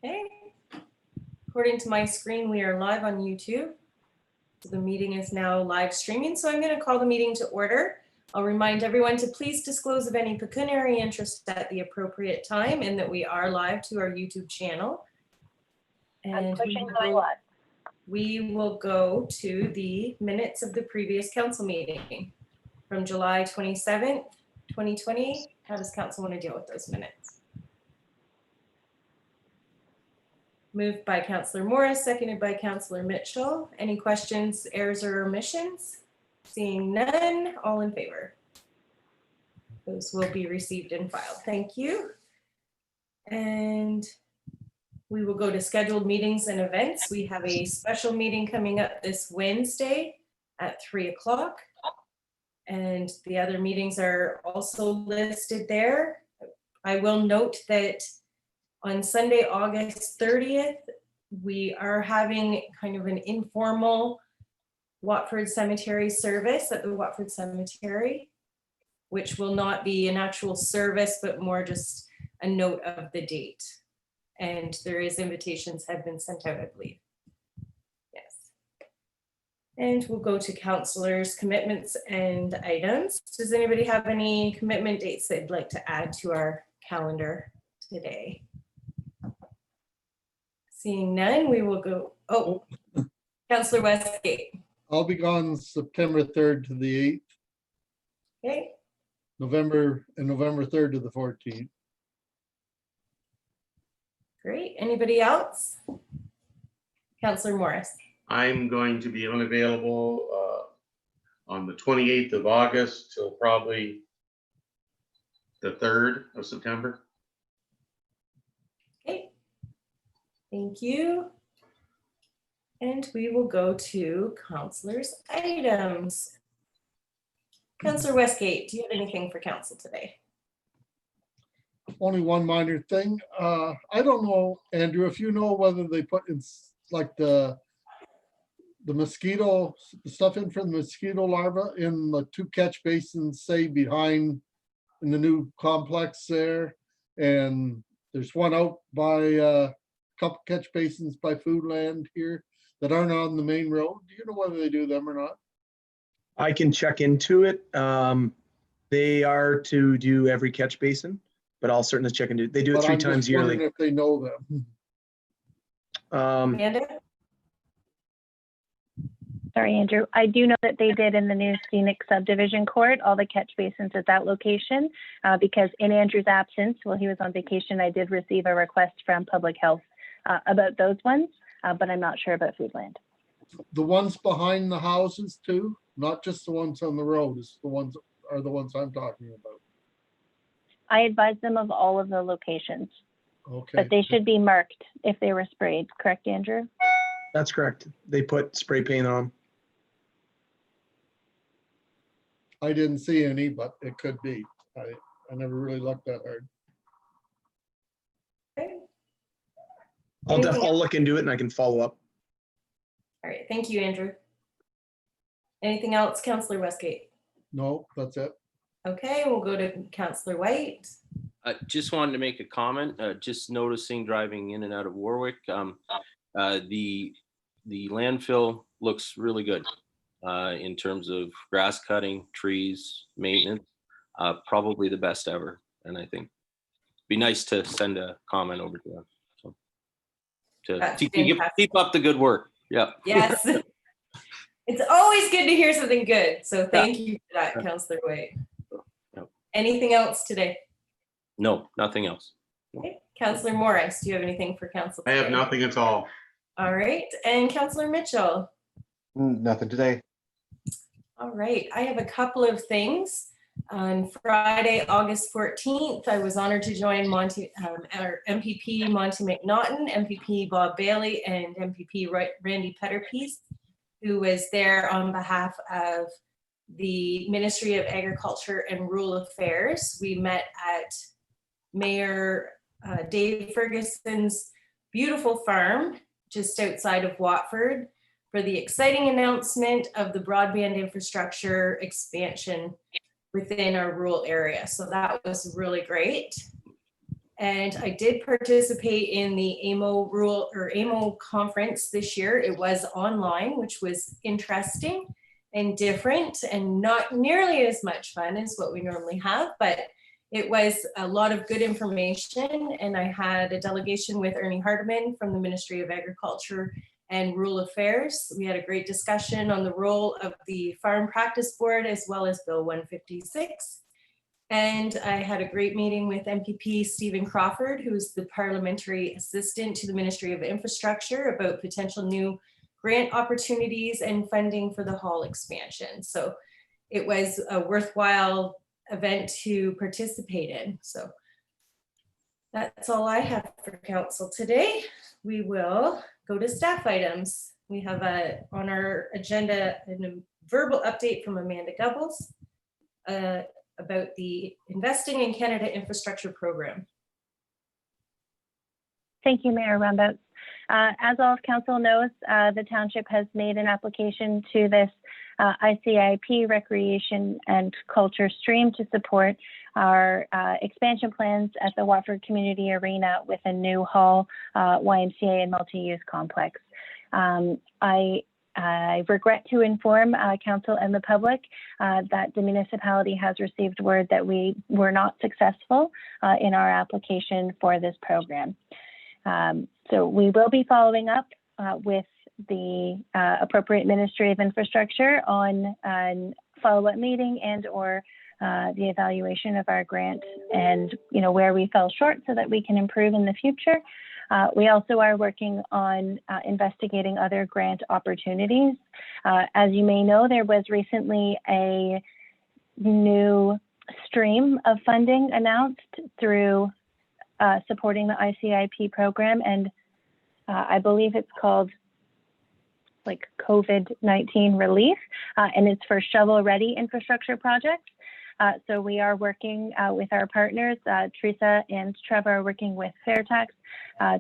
Okay. According to my screen, we are live on YouTube. So the meeting is now live streaming. So I'm going to call the meeting to order. I'll remind everyone to please disclose of any pecuniary interest at the appropriate time and that we are live to our YouTube channel. And we will go to the minutes of the previous council meeting from July 27th, 2020. How does council want to deal with those minutes? Moved by Councillor Morris, seconded by Councillor Mitchell. Any questions, errors, or omissions? Seeing none, all in favor. Those will be received and filed. Thank you. And we will go to scheduled meetings and events. We have a special meeting coming up this Wednesday at 3 o'clock. And the other meetings are also listed there. I will note that on Sunday, August 30th, we are having kind of an informal Watford Cemetery service at the Watford Cemetery, which will not be an actual service, but more just a note of the date. And there is invitations have been sent out, I believe. Yes. And we'll go to councillors' commitments and items. Does anybody have any commitment dates they'd like to add to our calendar today? Seeing none, we will go. Oh, Councillor Westgate. I'll be gone September 3rd to the 8th. Okay. November 3rd to the 14th. Great. Anybody else? Councillor Morris. I'm going to be unavailable on the 28th of August till probably the 3rd of September. Okay. Thank you. And we will go to councillors' items. Councillor Westgate, do you have anything for council today? Only one minor thing. I don't know, Andrew, if you know whether they put in like the mosquito stuff in for the mosquito larvae in the 2 catch basins, say behind in the new complex there, and there's one out by couple catch basins by Foodland here that aren't on the main road. Do you know whether they do them or not? I can check into it. They are to do every catch basin, but I'll certainly check into it. They do it 3 times yearly. If they know them. Amanda? Sorry, Andrew. I do know that they did in the new scenic subdivision court, all the catch basins at that location, because in Andrew's absence, while he was on vacation, I did receive a request from Public Health about those ones, but I'm not sure about Foodland. The ones behind the houses too, not just the ones on the road, it's the ones I'm talking about. I advised them of all of the locations, Okay. but they should be marked if they were sprayed, correct, Andrew? That's correct. They put spray paint on. I didn't see any, but it could be. I never really looked that hard. Okay. I'll look into it and I can follow up. All right. Thank you, Andrew. Anything else, Councillor Westgate? No, that's it. Okay, we'll go to Councillor White. Just wanted to make a comment, just noticing driving in and out of Warwick, the landfill looks really good in terms of grass cutting, trees, maintenance, probably the best ever. And I think it'd be nice to send a comment over to them. So to keep up the good work. Yeah. Yes. It's always good to hear something good. So thank you for that, Councillor White. Yep. Anything else today? No, nothing else. Okay. Councillor Morris, do you have anything for council I today? have nothing at all. All right. And Councillor Mitchell. Nothing today. All right. I have a couple of things. On Friday, August 14th, I was honored to join our MPP Monty McNaughton, MPP Bob Bailey, and MPP Randy Petterpiece, who was there on behalf of the Ministry of Agriculture and Rural Affairs. We met at Mayor Dave Ferguson's beautiful farm just outside of Watford for the exciting announcement of the broadband infrastructure expansion within our rural area. So that was really great. And I did participate in the AMO conference this year. It was online, which was interesting and different and not nearly as much fun as what we normally have, but it was a lot of good information. And I had a delegation with Ernie Hardeman from the Ministry of Agriculture and Rural Affairs. We had a great discussion on the role of the Farm Practice Board as well as Bill 156. And I had a great meeting with MPP Stephen Crawford, who's the parliamentary assistant to the Ministry of Infrastructure, about potential new grant opportunities and funding for the hall expansion. So it was a worthwhile event to participate in. So that's all I have for council today. We will go to staff items. We have on our agenda a verbal update from Amanda Gubbles about the Investing in Canada Infrastructure Program. Thank you, Mayor Rumboats. As all of council knows, the township has made an application to this ICIP Recreation and Culture Stream to support our expansion plans at the Watford Community Arena with a new hall, YMCA and multi-use complex. I regret to inform council and the public that the municipality has received word that we were not successful in our application for this program. So we will be following up with the appropriate Ministry of Infrastructure on a follow-up meeting and or the evaluation of our grant and where we fell short so that we can improve in the future. We also are working on investigating other grant opportunities. As you may know, there was recently a new stream of funding announced through supporting the ICIP program, and I believe it's called like COVID-19 relief, and it's for shovel-ready infrastructure projects. So we are working with our partners. Teresa and Trevor are working with Fairtax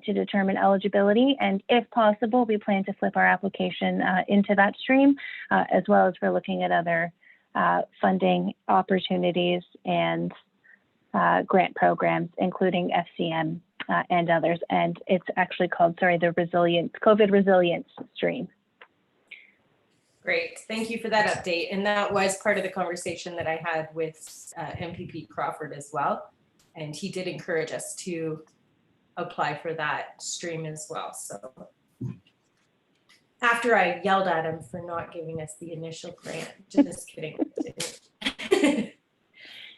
to determine eligibility, and if possible, we plan to flip our application into that stream, as well as we're looking at other funding opportunities and grant programs, including FCM and others. And it's actually called, the COVID Resilience Stream. Great, thank you for that update. And that was part of the conversation that I had with MPP Crawford as well. And he did encourage us to apply for that stream as well. So after I yelled at him for not giving us the initial grant, just kidding.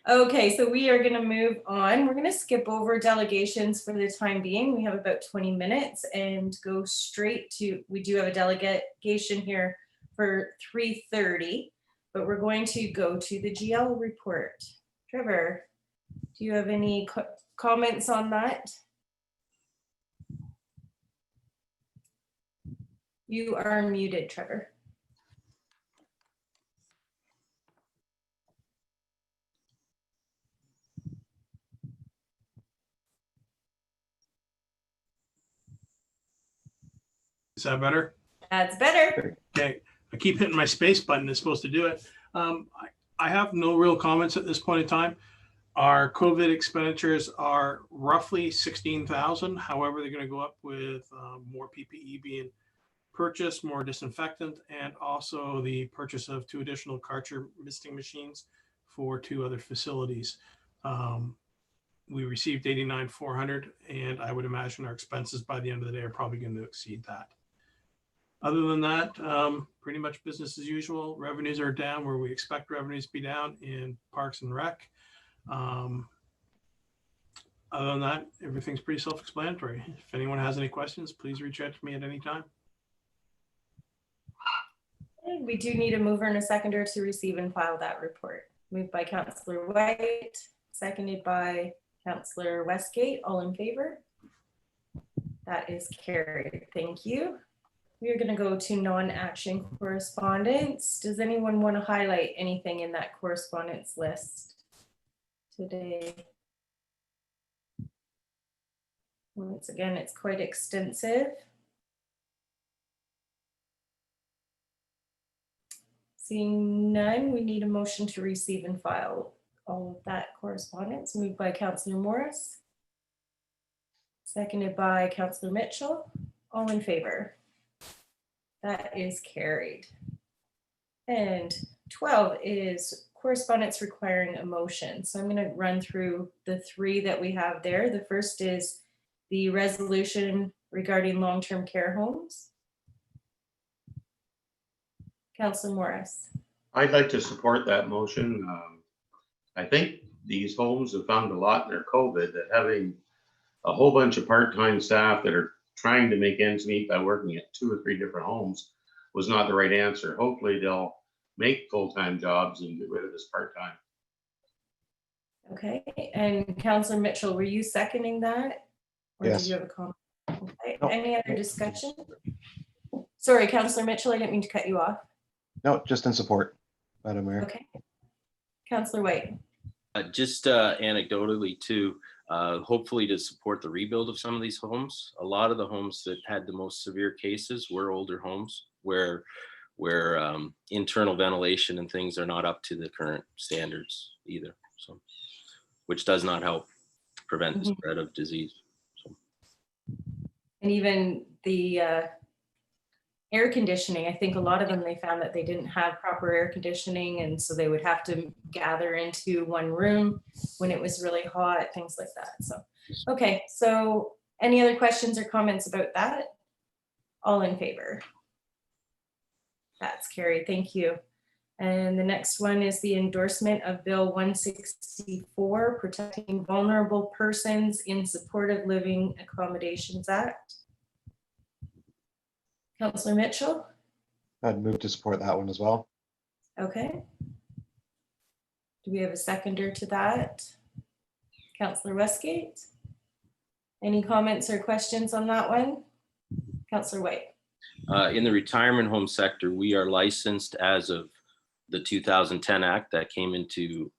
Okay, so we are gonna move on. We're gonna skip over delegations for the time being. We have about 20 minutes and go straight to, we do have a delegation here for 3:30, but we're going to go to the GL report. Trevor, do you have any comments on that? You are muted, Trevor. Is that better? That's better. Okay, I keep hitting my space button. It's supposed to do it. I have no real comments at this point in time. Our COVID expenditures are roughly 16,000. However, they're going to go up with more PPE being purchased, more disinfectant, and also the purchase of 2 additional Karcher misting machines for 2 other facilities. We received 89,400, and I would imagine our expenses by the end of the day are probably going to exceed that. Other than that, pretty much business as usual. Revenues are down where we expect revenues to be down in Parks and Rec. Other than that, everything's pretty self-explanatory. If anyone has any questions, please reach out to me at any time. We do need a mover and a seconder to receive and file that report. Moved by Councillor White, seconded by Councillor Westgate. All in favor? That is carried. Thank you. We are going to go to non-action correspondence. Does anyone want to highlight anything in that correspondence list today? Once again, it's quite extensive. Seeing none, we need a motion to receive and file all of that correspondence. Moved by Councillor Morris, seconded by Councillor Mitchell. All in favor? That is carried. And 12 is correspondence requiring a motion. So I'm going to run through the three that we have there. The first is the resolution regarding long-term care homes. Councillor Morris. I'd like to support that motion. I think these homes have found a lot in their COVID that having a whole bunch of part-time staff that are trying to make ends meet by working at 2 or 3 different homes was not the right answer. Hopefully they'll make full-time jobs and get rid of this part-time. Okay, and Councillor Mitchell, were you seconding that? Or Yes. did you have a comment? Okay, No. any other discussion? Sorry, Councillor Mitchell, I didn't mean to cut you off. No, just in support, Madam Mayor. Okay. Councillor White. Just anecdotally too, hopefully to support the rebuild of some of these homes. A lot of the homes that had the most severe cases were older homes where internal ventilation and things are not up to the current standards either. So, which does not help prevent the spread of disease. So. And even the air conditioning, I think a lot of them, they found that they didn't have proper air conditioning, and so they would have to gather into one room when it was really hot, things like that. So, okay, so any other questions or comments about that? All in favor? That's carried, thank you. And the next one is the endorsement of Bill 164, Protecting Vulnerable Persons in Supportive Living Accommodations Act. Councillor Mitchell. I'd move to support that one as well. Okay. Do we have a seconder to that? Councillor Westgate. Any comments or questions on that one? Councillor White. In the retirement home sector, we are licensed as of the 2010 Act that came into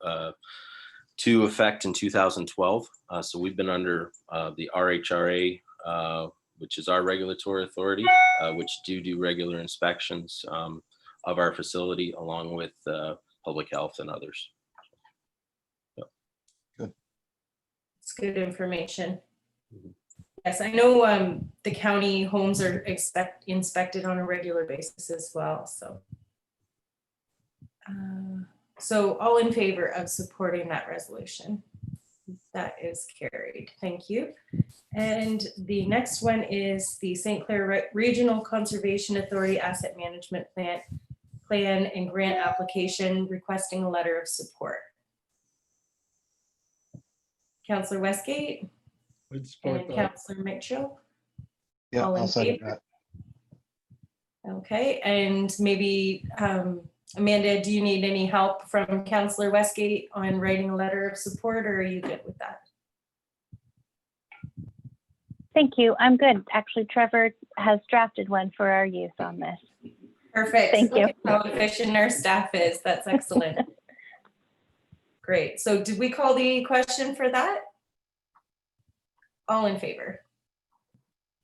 effect in 2012. So we've been under the RHRA, which is our regulatory authority, which do regular inspections of our facility along with public health and others. Yep. Good. It's good information. Yes, I know the county homes are inspected on a regular basis as well. So all in favor of supporting that resolution? That is carried. Thank you. And the next one is the St. Clair Regional Conservation Authority Asset Management Plan and Grant Application requesting a letter of support. Councillor Westgate I'd support and that. Councillor Mitchell. Yeah, All in I'll second favor? that. Okay, and maybe Amanda, do you need any help from Councillor Westgate on writing a letter of support, or are you good with that? Thank you. I'm good. Actually, Trevor has drafted one for our use on this. Perfect. Thank you. Look at how efficient our staff is. That's excellent. Great. So did we call the question for that? All in favor?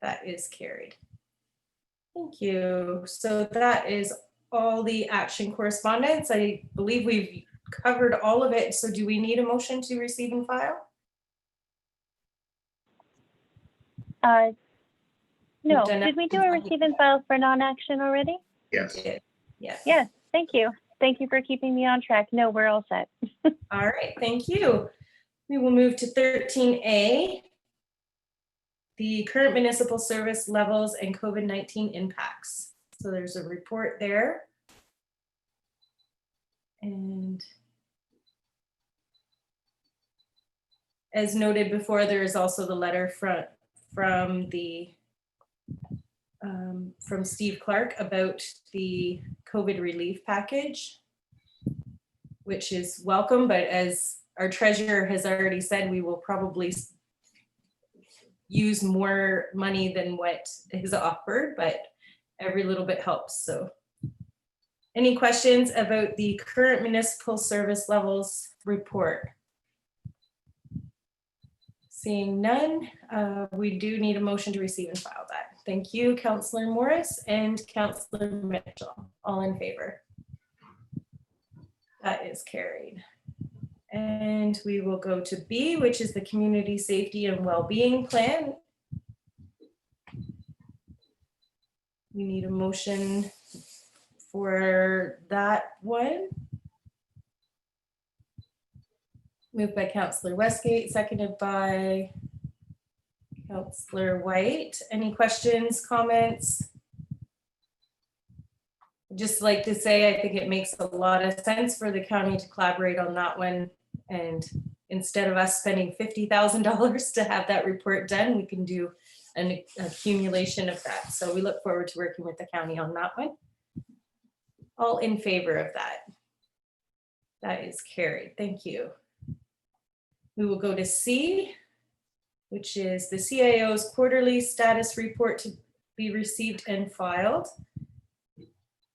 That is carried. Thank you. So that is all the action correspondence. I believe we've covered all of it. So do we need a motion to receive and file? No, We've done did we do everything. a receive and file for non-action already? Yes. Yes. Yes, thank you. Thank you for keeping me on track. No, we're all set. All right, thank you. We will move to 13A, the current municipal service levels and COVID-19 impacts. So there's a report there. And as noted before, there is also the letter from Steve Clark about the COVID relief package, which is welcome, but as our treasurer has already said, we will probably use more money than what is offered, but every little bit helps. So any questions about the current municipal service levels report? Seeing none, we do need a motion to receive and file that. Thank you, Councillor Morris and Councillor Mitchell. All in favor? That is carried. And we will go to B, which is the Community Safety and Wellbeing Plan. We need a motion for that one. Moved by Councillor Westgate, seconded by Councillor White. Any questions, comments? Just like to say, I think it makes a lot of sense for the county to collaborate on that one. And instead of us spending $50,000 to have that report done, we can do an accumulation of that. So we look forward to working with the county on that one. All in favor of that? That is carried. Thank you. We will go to C, which is the CIO's quarterly status report to be received and filed.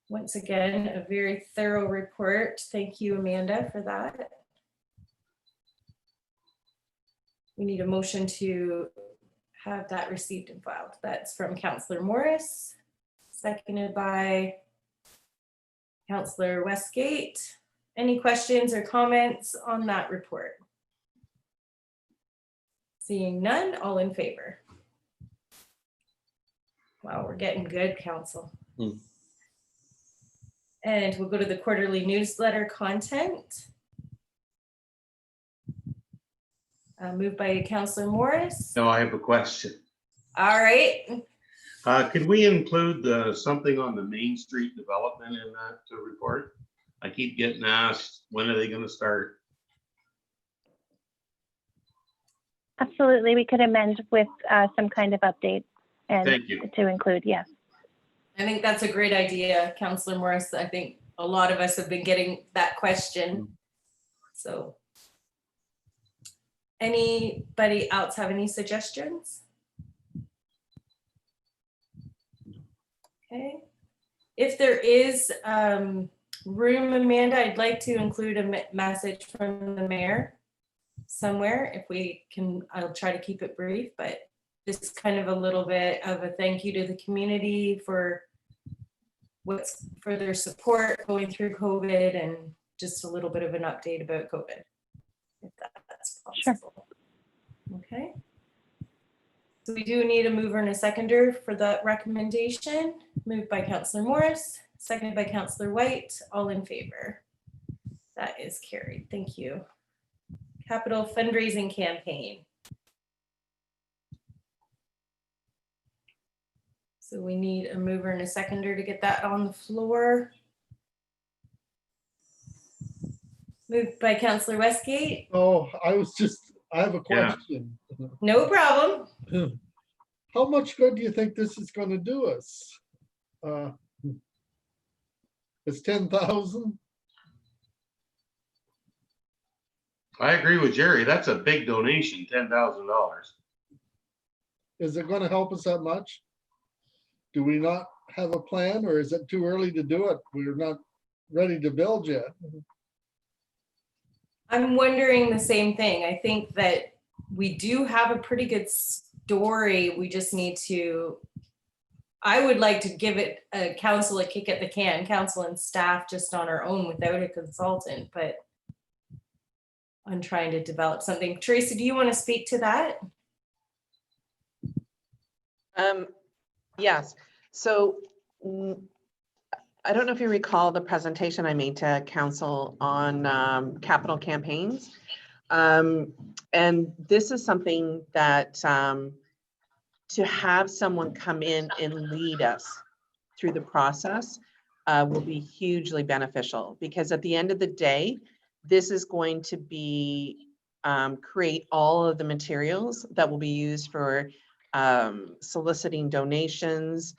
Once again, a very thorough report. Thank you, Amanda, for that. We need a motion to have that received and filed. That's from Councillor Morris, seconded by Councillor Westgate. Any questions or comments on that report? Seeing none, all in favor? Wow, we're getting good, council. And we'll go to the quarterly newsletter content. Moved by Councillor Morris. No, I have a question. All right. Could we include something on the Main Street development in that report? I keep getting asked, when are they going to start? Absolutely, we could amend with some kind of update and Thank you. to include, yes. I think that's a great idea, Councillor Morris. I think a lot of us have been getting that question. So anybody else have any suggestions? Okay. If there is room, Amanda, I'd like to include a message from the mayor somewhere. If we can, I'll try to keep it brief, but just kind of a little bit of a thank you to the community for their support going through COVID, and just a little bit of an update about COVID, if that's possible. Sure. Okay. So we do need a mover and a seconder for that recommendation. Moved by Councillor Morris, seconded by Councillor White. All in favor? That is carried. Thank you. Capital fundraising campaign. So we need a mover and a seconder to get that on the floor. Moved by Councillor Westgate. Oh, I have a question. No problem. How much good do you think this is going to do us? It's 10,000. I agree with Jerry. That's a big donation, $10,000. Is it going to help us that much? Do we not have a plan, or is it too early to do it? We're not ready to build yet. I'm wondering the same thing. I think that we do have a pretty good story. We just need to, I would like to give it a council a kick at the can, council and staff just on our own without a consultant, but I'm trying to develop something. Teresa, do you want to speak to that? Yes. So I don't know if you recall the presentation I made to council on capital campaigns. And this is something that to have someone come in and lead us through the process will be hugely beneficial, because at the end of the day, this is going to be create all of the materials that will be used for soliciting donations,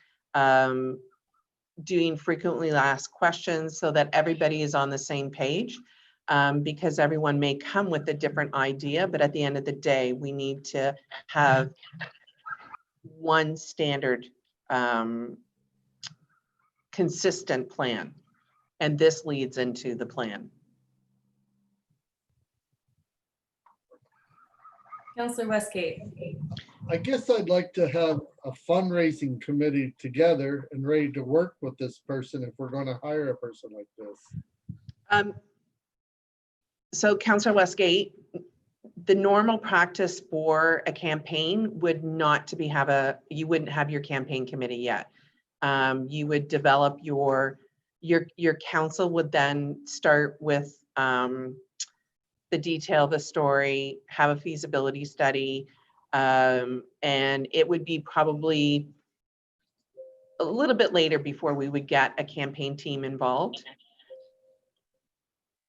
doing frequently asked questions, so that everybody is on the same page, because everyone may come with a different idea, but at the end of the day, we need to have one standard, consistent plan. And this leads into the plan. Councillor Westgate. I guess I'd like to have a fundraising committee together and ready to work with this person if we're going to hire a person like this. So Councillor Westgate, the normal practice for a campaign would not to be you wouldn't have your campaign committee yet. You would develop your council would then start with the detail of the story, have a feasibility study, and it would be probably a little bit later before we would get a campaign team involved.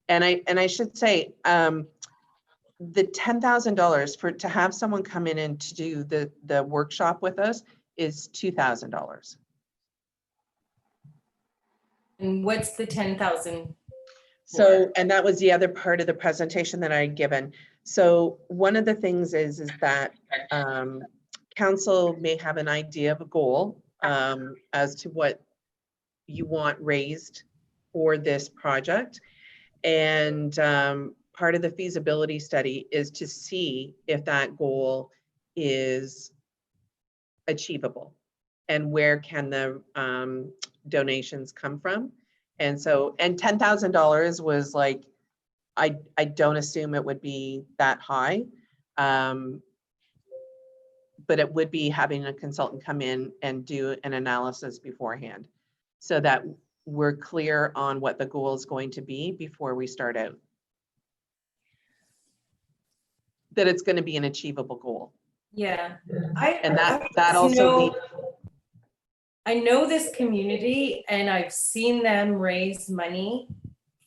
And I should say, the $10,000 to have someone come in and to do the workshop with us is $2,000. And what's the 10,000? So, and that was the other part of the presentation that I had given. So one of the things is that council may have an idea of a goal as to what you want raised for this project. And part of the feasibility study is to see if that goal is achievable and where can the donations come from. And so, and $10,000 was like, I don't assume it would be that high. But it would be having a consultant come in and do an analysis beforehand so that we're clear on what the goal is going to be before we start out. That it's going to be an achievable goal. Yeah. And that also I know this community and I've seen them raise money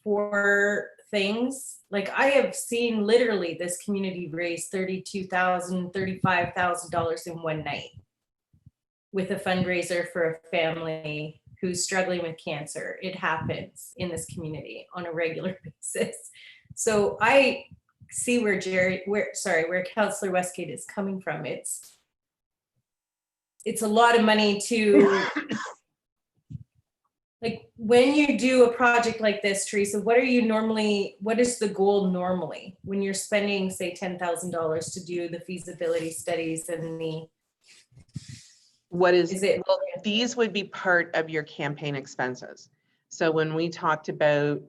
for things. Like I have seen literally this community raise $32,000, $35,000 in one night with a fundraiser for a family who's struggling with cancer. It happens in this community on a regular basis. So I see where where Councillor Westgate is coming from. It's a lot of money to, like, when you do a project like this, Teresa, what is the goal normally when you're spending, say, $10,000 to do the feasibility studies and well, it? These would be part of your campaign expenses. So when we talked about,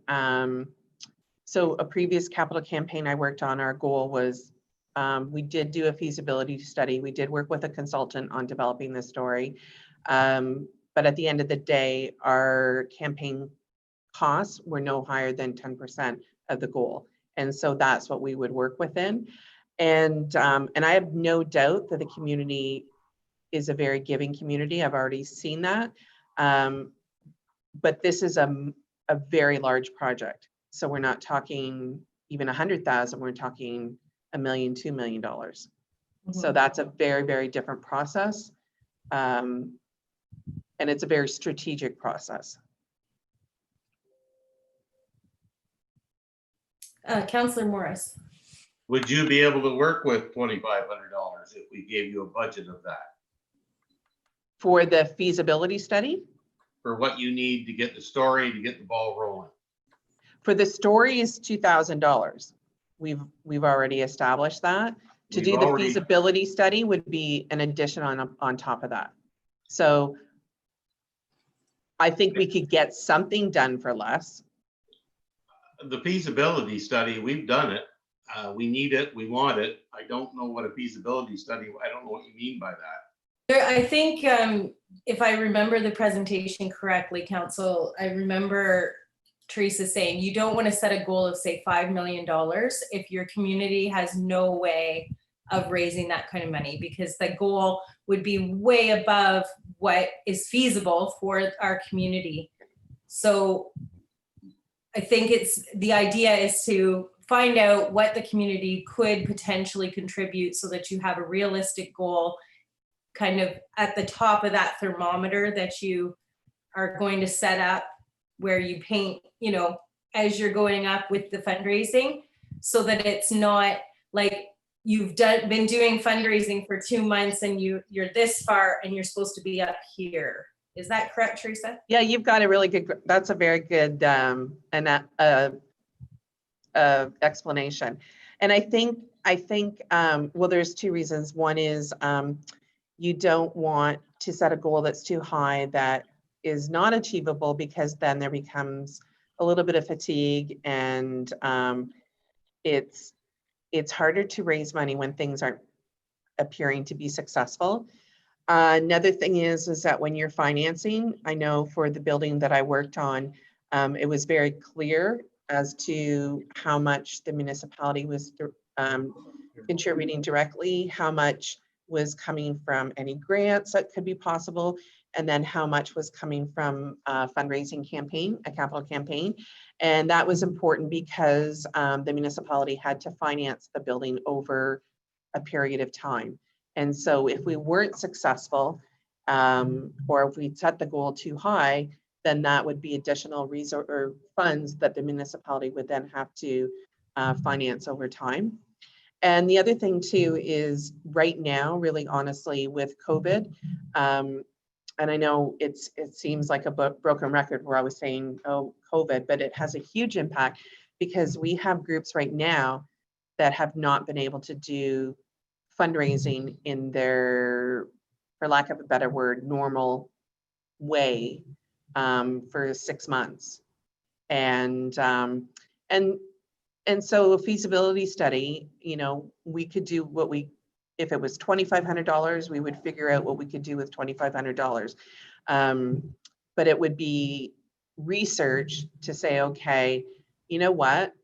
so a previous capital campaign I worked on, our goal was, we did do a feasibility study. We did work with a consultant on developing this story. But at the end of the day, our campaign costs were no higher than 10% of the goal. And so that's what we would work within. And I have no doubt that the community is a very giving community. I've already seen that. But this is a very large project. So we're not talking even 100,000, we're talking $1 million, $2 million. So that's a very, very different process. And it's a very strategic process. Councillor Morris. Would you be able to work with $2,500 if we gave you a budget of that? For the feasibility study? For what you need to get the story, to get the ball rolling? For the story is $2,000. We've already established that. To do the feasibility study would be an addition on top of that. So I think we could get something done for less. The feasibility study, we've done it. We need it, we want it. I don't know what a feasibility study, I don't know what you mean by that. I think if I remember the presentation correctly, Council, I remember Teresa saying you don't want to set a goal of, say, $5 million if your community has no way of raising that kind of money, because the goal would be way above what is feasible for our community. So I think the idea is to find out what the community could potentially contribute so that you have a realistic goal kind of at the top of that thermometer that you are going to set up, where you paint, as you're going up with the fundraising, so that it's not like you've been doing fundraising for 2 months and you're this far and you're supposed to be up here. Is that correct, Teresa? Yeah, you've got a really good, that's a very good explanation. And I think, well, there's two reasons. One is you don't want to set a goal that's too high that is not achievable, because then there becomes a little bit of fatigue, and it's harder to raise money when things aren't appearing to be successful. Another thing is that when you're financing, I know for the building that I worked on, it was very clear as to how much the municipality was contributing directly, how much was coming from any grants that could be possible, and then how much was coming from a fundraising campaign, a capital campaign. And that was important because the municipality had to finance the building over a period of time. And so if we weren't successful, or if we set the goal too high, then that would be additional resource or funds that the municipality would then have to finance over time. And the other thing too is right now, really honestly, with COVID, and I know it seems like a broken record where I was saying, oh, COVID, but it has a huge impact because we have groups right now that have not been able to do fundraising in their, for lack of a better word, normal way for 6 months. And so a feasibility study, you know, we could do what we, if it was $2,500, we would figure out what we could do with $2,500. But it would be research to say, okay, you know what?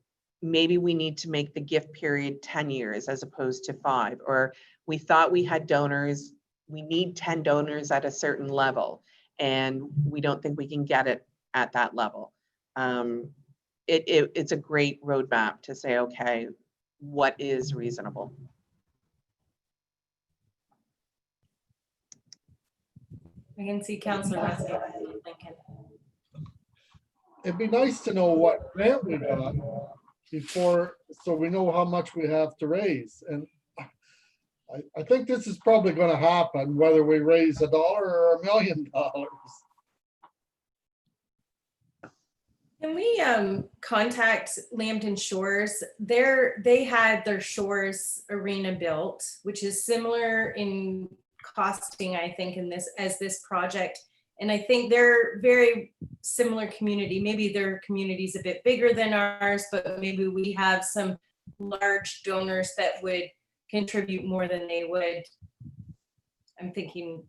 Maybe we need to make the gift period 10 years as opposed to 5, or we thought we had donors, we need 10 donors at a certain level, and we don't think we can get it at that level. It's a great roadmap to say, okay, what is reasonable? I can see Councillor West. Lincoln. It'd be nice to know what grant we got before, so we know how much we have to raise. And I think this is probably going to happen, whether we raise $1 or $1 million. Can we contact Lambton Shores? They had their Shores Arena built, which is similar in costing, I think, in this as this project. And I think they're very similar community. Maybe their community's a bit bigger than ours, but maybe we have some large donors that would contribute more than they would. I'm thinking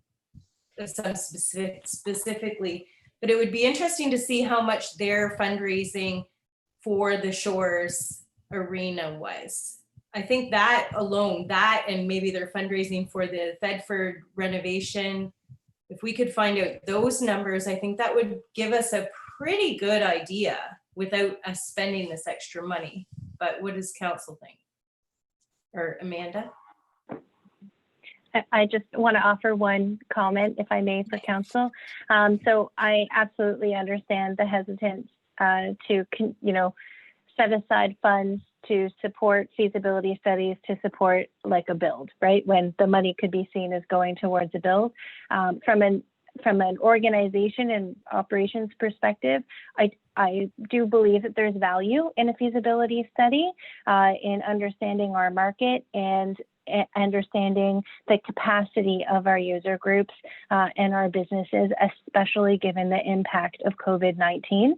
of some specifically, but it would be interesting to see how much their fundraising for the Shores Arena was. I think that alone, that and maybe their fundraising for the Thedford renovation, if we could find out those numbers, I think that would give us a pretty good idea without us spending this extra money. But what does council think? Or Amanda? I just want to offer one comment, if I may, for council. So I absolutely understand the hesitance to, set aside funds to support feasibility studies, to support like a build, right? When the money could be seen as going towards a build. From an organization and operations perspective, I do believe that there's value in a feasibility study, in understanding our market and understanding the capacity of our user groups and our businesses, especially given the impact of COVID-19.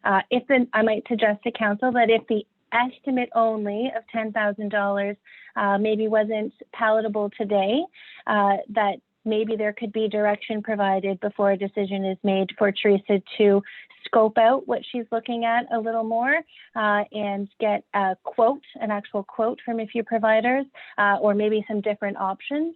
I might suggest to council that if the estimate only of $10,000 maybe wasn't palatable today, that maybe there could be direction provided before a decision is made for Teresa to scope out what she's looking at a little more and get a quote, an actual quote from a few providers, or maybe some different options.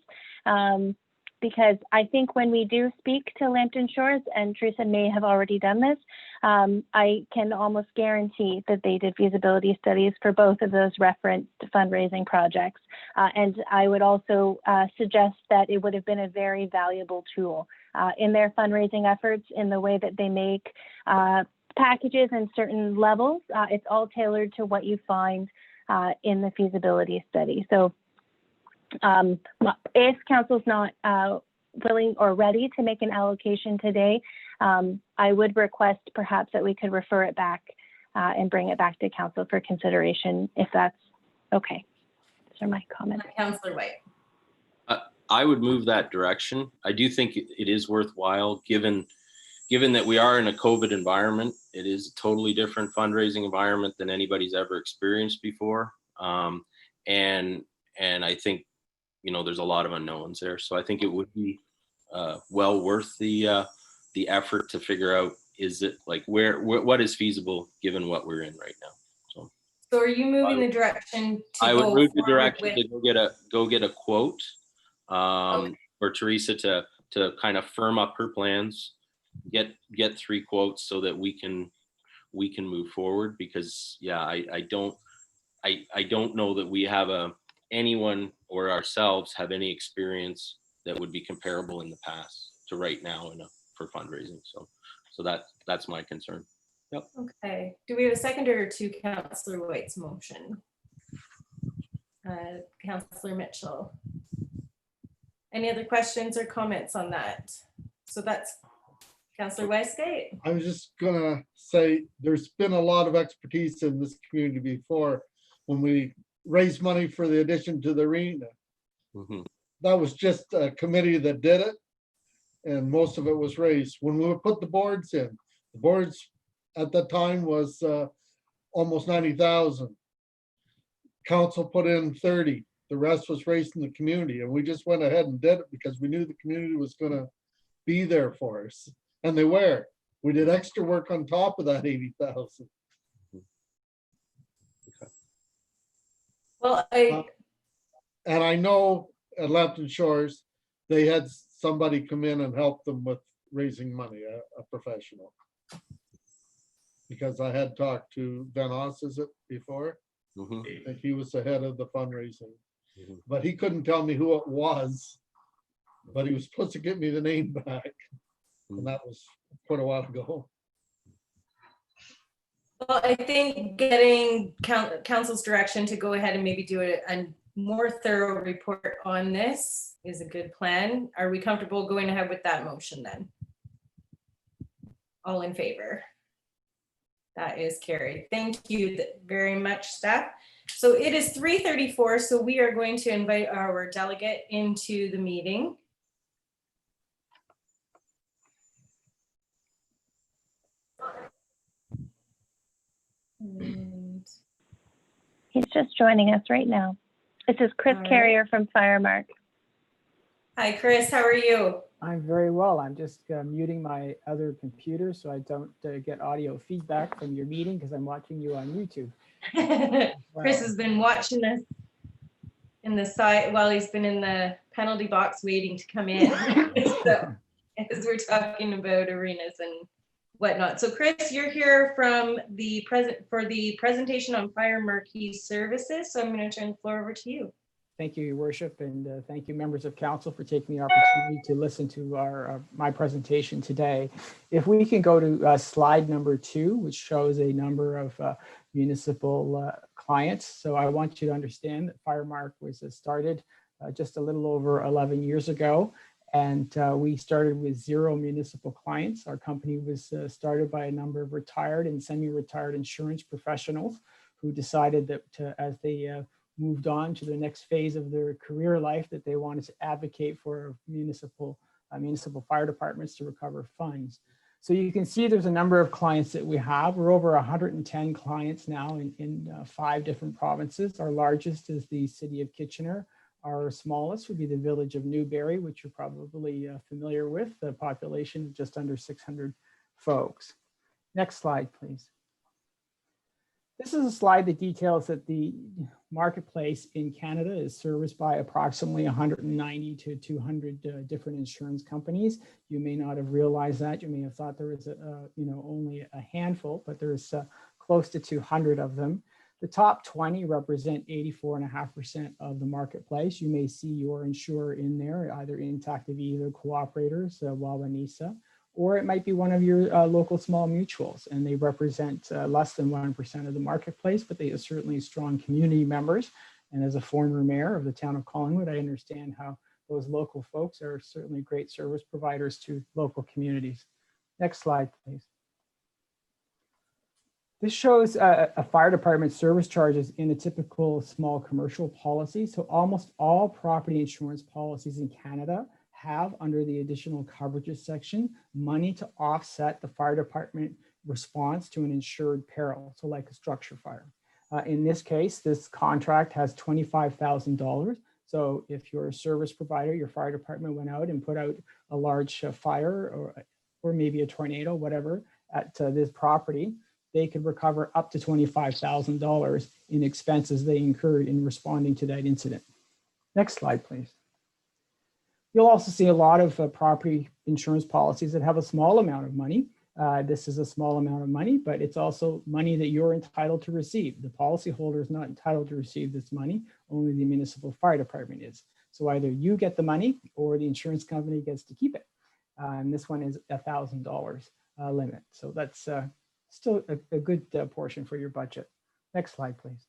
Because I think when we do speak to Lambton Shores, and Teresa may have already done this, I can almost guarantee that they did feasibility studies for both of those referenced fundraising projects. And I would also suggest that it would have been a very valuable tool in their fundraising efforts, in the way that they make packages and certain levels. It's all tailored to what you find in the feasibility study. So if council's not willing or ready to make an allocation today, I would request perhaps that we could refer it back and bring it back to council for consideration, if that's okay. Those are my comments. Councillor White. I would move that direction. I do think it is worthwhile, given that we are in a COVID environment. It is a totally different fundraising environment than anybody's ever experienced before. And I think, there's a lot of unknowns there. So I think it would be well worth the effort to figure out, is it like what is feasible given what we're in right now. So are you moving the direction to I would go move the forward direction with? to go get a quote Okay. for Teresa to kind of firm up her plans, get 3 quotes so that we can move forward, because yeah, I don't know that we have anyone or ourselves have any experience that would be comparable in the past to right now for fundraising. So that's my concern. Yep. Okay, do we have a seconder to Councillor White's motion? Councillor Mitchell. Any other questions or comments on that? So that's Councillor Westgate. I was just gonna say, there's been a lot of expertise in this community before. When we raised money for the addition to the arena, Mhm. that was just a committee that did it. And most of it was raised. When we put the boards in, the boards at that time was almost 90,000. Council put in 30. The rest was raised in the community, and we just went ahead and did it because we knew the community was gonna be there for us. And they were. We did extra work on top of that 80,000. Well, And I know at Lambton Shores, they had somebody come in and help them with raising money, a professional. Because I had talked to Ben Oss, is it, before? Mhm. I think he was the head of the fundraising. Mhm. But he couldn't tell me who it was. But he was supposed to get me the name back. And that was quite a while ago. well, I think getting council's direction to go ahead and maybe do a more thorough report on this is a good plan. Are we comfortable going ahead with that motion then? All in favor? That is carried. Thank you very much, staff. So it is 3:34, so we are going to invite our delegate into the meeting. And He's just joining us right now. This is Chris All right. Carrier from Firemark. hi, Chris, how are you? I'm very well. I'm just muting my other computer so I don't get audio feedback from your meeting because I'm watching you on YouTube. Chris has been watching this in the side while he's been in the penalty box waiting to come in. So as we're talking about arenas and whatnot. So Chris, you're here from the presentation on Fire Marquee services. So I'm going to turn the floor over to you. Thank you, Your Worship, and thank you, members of council, for taking the opportunity to listen to my presentation today. If we can go to slide number 2, which shows a number of municipal clients. So I want you to understand that Firemark was started just a little over 11 years ago. And we started with 0 municipal clients. Our company was started by a number of retired and semi-retired insurance professionals who decided that as they moved on to the next phase of their career life, that they wanted to advocate for municipal fire departments to recover funds. So you can see there's a number of clients that we have. We're over 110 clients now in 5 different provinces. Our largest is the city of Kitchener. Our smallest would be the village of Newberry, which you're probably familiar with, the population of just under 600 folks. Next slide, please. This is a slide that details that the marketplace in Canada is serviced by approximately 190 to 200 different insurance companies. You may not have realized that. You may have thought there was only a handful, but there's close to 200 of them. The top 20 represent 84.5% of the marketplace. You may see your insurer in there, either Intact of either Cooperators, Wawanesa, or it might be one of your local small mutuals, and they represent less than 1% of the marketplace, but they are certainly strong community members. And as a former mayor of the town of Collingwood, I understand how those local folks are certainly great service providers to local communities. Next slide, please. This shows a fire department service charges in a typical small commercial policy. So almost all property insurance policies in Canada have, under the additional coverages section, money to offset the fire department response to an insured peril, so like a structure fire. In this case, this contract has $25,000. So if your service provider, your fire department went out and put out a large fire or maybe a tornado, whatever, at this property, they could recover up to $25,000 in expenses they incurred in responding to that incident. Next slide, please. You'll also see a lot of property insurance policies that have a small amount of money. This is a small amount of money, but it's also money that you're entitled to receive. The policyholder is not entitled to receive this money, only the municipal fire department is. So either you get the money or the insurance company gets to keep it. And this one is $1,000 limit. So that's still a good portion for your budget. Next slide, please.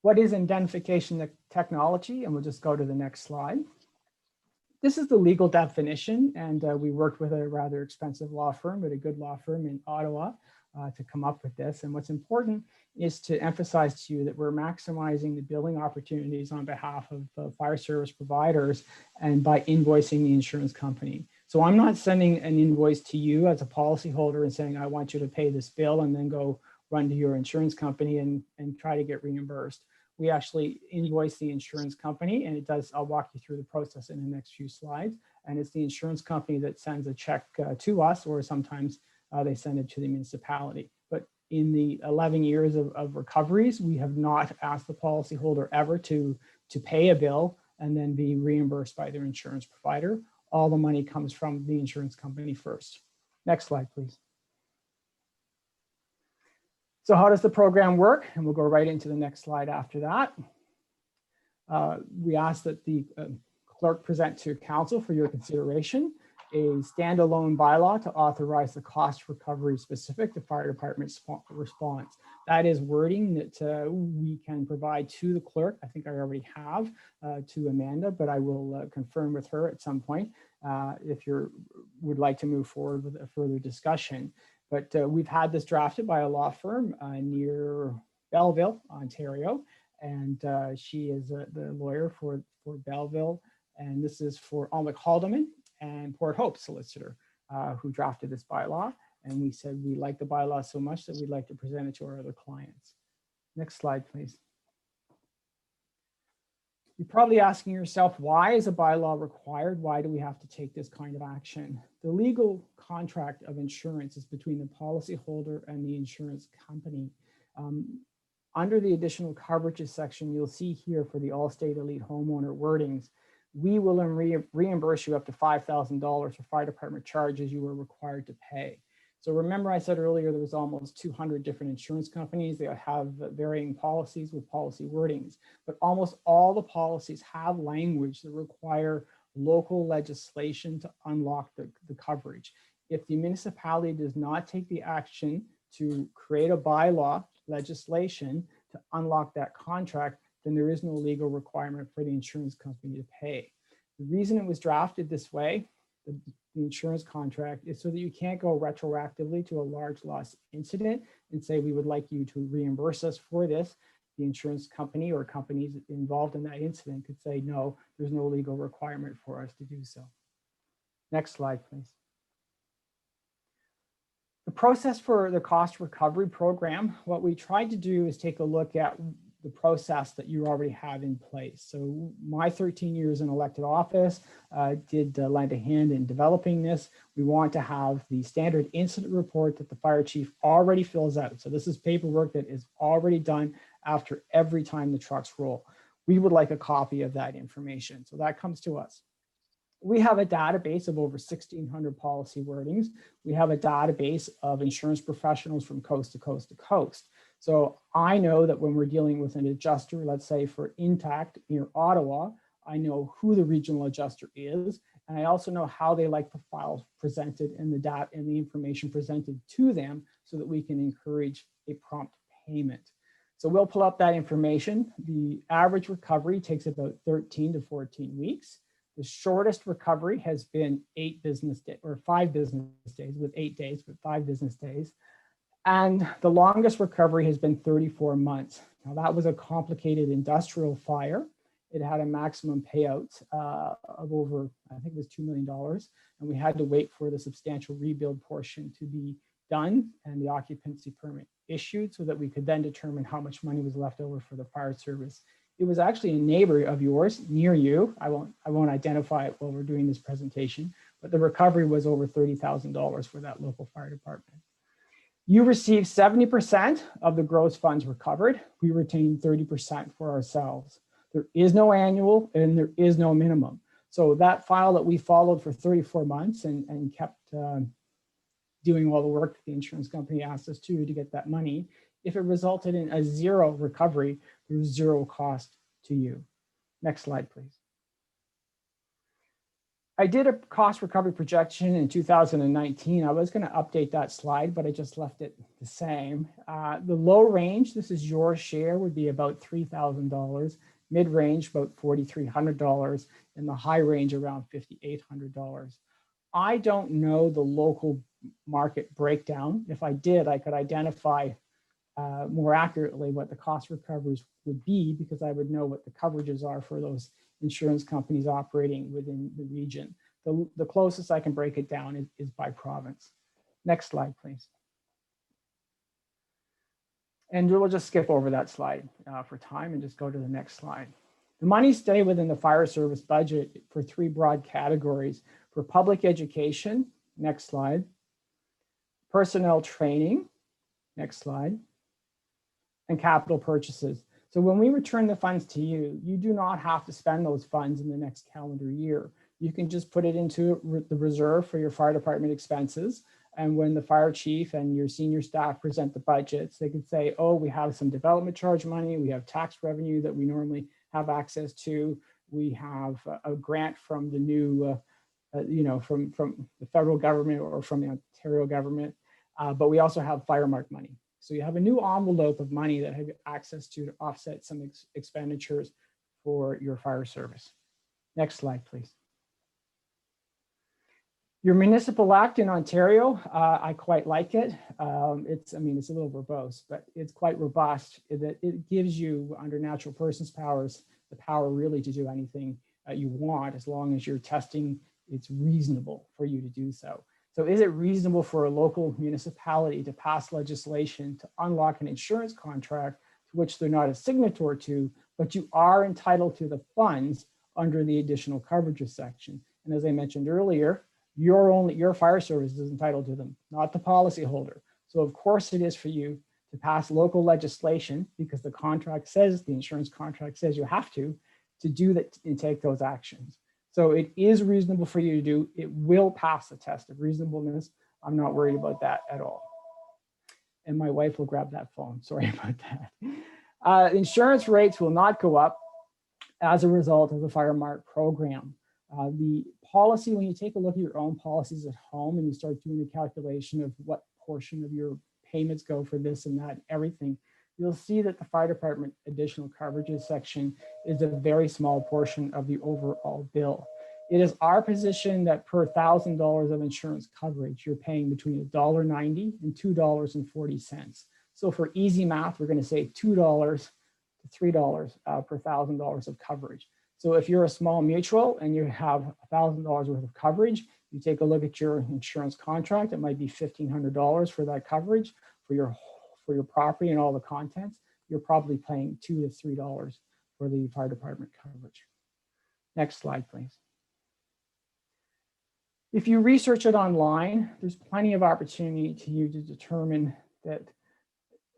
What is indemnification technology? And we'll just go to the next slide. This is the legal definition, and we worked with a rather expensive law firm, but a good law firm in Ottawa to come up with this. And what's important is to emphasize to you that we're maximizing the billing opportunities on behalf of fire service providers and by invoicing the insurance company. So I'm not sending an invoice to you as a policyholder and saying, I want you to pay this bill and then go run to your insurance company and try to get reimbursed. We actually invoice the insurance company, and it does, I'll walk you through the process in the next few slides. And it's the insurance company that sends a check to us, or sometimes they send it to the municipality. But in the 11 years of recoveries, we have not asked the policyholder ever to pay a bill and then be reimbursed by their insurance provider. All the money comes from the insurance company first. Next slide, please. So how does the program work? And we'll go right into the next slide after that. We ask that the clerk present to council for your consideration a standalone bylaw to authorize the cost recovery specific to fire department response. That is wording that we can provide to the clerk. I think I already have to Amanda, but I will confirm with her at some point if you would like to move forward with a further discussion. But we've had this drafted by a law firm near Belleville, Ontario, and she is the lawyer for Belleville, and this is for Almec Haldeman and Port Hope solicitor who drafted this bylaw. And we said we like the bylaw so much that we'd like to present it to our other clients. Next slide, please. You're probably asking yourself, why is a bylaw required? Why do we have to take this kind of action? The legal contract of insurance is between the policyholder and the insurance company. Under the additional coverages section, you'll see here for the Allstate Elite Homeowner wordings, we will reimburse you up to $5,000 for fire department charges you were required to pay. So remember I said earlier, there was almost 200 different insurance companies. They have varying policies with policy wordings, but almost all the policies have language that require local legislation to unlock the coverage. If the municipality does not take the action to create a bylaw legislation to unlock that contract, then there is no legal requirement for the insurance company to pay. The reason it was drafted this way, the insurance contract, is so that you can't go retroactively to a large loss incident and say, we would like you to reimburse us for this. The insurance company or companies involved in that incident could say, no, there's no legal requirement for us to do so. Next slide, please. The process for the cost recovery program, what we tried to do is take a look at the process that you already have in place. So my 13 years in elected office did lend a hand in developing this. We want to have the standard incident report that the fire chief already fills out. So this is paperwork that is already done after every time the trucks roll. We would like a copy of that information. So that comes to us. We have a database of over 1,600 policy wordings. We have a database of insurance professionals from coast to coast to coast. So I know that when we're dealing with an adjuster, let's say for Intact near Ottawa, I know who the regional adjuster is, and I also know how they like the files presented and the data and the information presented to them so that we can encourage a prompt payment. So we'll pull up that information. The average recovery takes about 13 to 14 weeks. The shortest recovery has been 8 business days or 5 business days with 8 days, but 5 business days. And the longest recovery has been 34 months. Now that was a complicated industrial fire. It had a maximum payout of over, I think it was $2 million. And we had to wait for the substantial rebuild portion to be done and the occupancy permit issued so that we could then determine how much money was left over for the fire service It was actually a neighbor of yours near you. I won't identify it while we're doing this presentation, but the recovery was over $30,000 for that local fire department. You received 70% of the gross funds recovered. We retained 30% for ourselves. There is no annual and there is no minimum. So that file that we followed for 34 months and kept doing all the work that the insurance company asked us to get that money, if it resulted in a zero recovery, there was zero cost to you. Next slide, please. I did a cost recovery projection in 2019. I was going to update that slide, but I just left it the same. The low range, this is your share, would be about $3,000. Mid-range, about $4,300, and the high range around $5,800. I don't know the local market breakdown. If I did, I could identify more accurately what the cost recoveries would be, because I would know what the coverages are for those insurance companies operating within the region. The closest I can break it down is by province. Next slide, please. And we'll just skip over that slide for time and just go to the next slide. The money stay within the fire service budget for three broad categories: for public education, next slide, personnel training, next slide, and capital purchases. So when we return the funds to you, you do not have to spend those funds in the next calendar year. You can just put it into the reserve for your fire department expenses. And when the fire chief and your senior staff present the budgets, they can say, oh, we have some development charge money, we have tax revenue that we normally have access to, we have a grant from the new, from the federal government or from the Ontario government, but we also have Firemark money. So you have a new envelope of money that have access to offset some expenditures for your fire service. Next slide, please. Your municipal act in Ontario, I quite like it. It's a little verbose, but it's quite robust. It gives you, under natural persons powers, the power really to do anything you want, as long as you're testing it's reasonable for you to do so. So is it reasonable for a local municipality to pass legislation to unlock an insurance contract to which they're not a signatory to, but you are entitled to the funds under the additional coverages section? And as I mentioned earlier, your fire service is entitled to them, not the policyholder. So of course it is for you to pass local legislation, because the contract says, the insurance contract says you have to do that and take those actions. So it is reasonable for you to do. It will pass the test of reasonableness. I'm not worried about that at all. And my wife will grab that phone. Sorry about that. Insurance rates will not go up as a result of the Firemark program. The policy, when you take a look at your own policies at home and you start doing the calculation of what portion of your payments go for this and that and everything, you'll see that the fire department additional coverages section is a very small portion of the overall bill. It is our position that per $1,000 of insurance coverage, you're paying between $1.90 and $2.40. So for easy math, we're going to say $2 to $3 per $1,000 of coverage. So if you're a small mutual and you have $1,000 worth of coverage, you take a look at your insurance contract, it might be $1,500 for that coverage for your property and all the contents. You're probably paying $2 to $3 for the fire department coverage. Next slide, please. If you research it online, there's plenty of opportunity to you to determine that.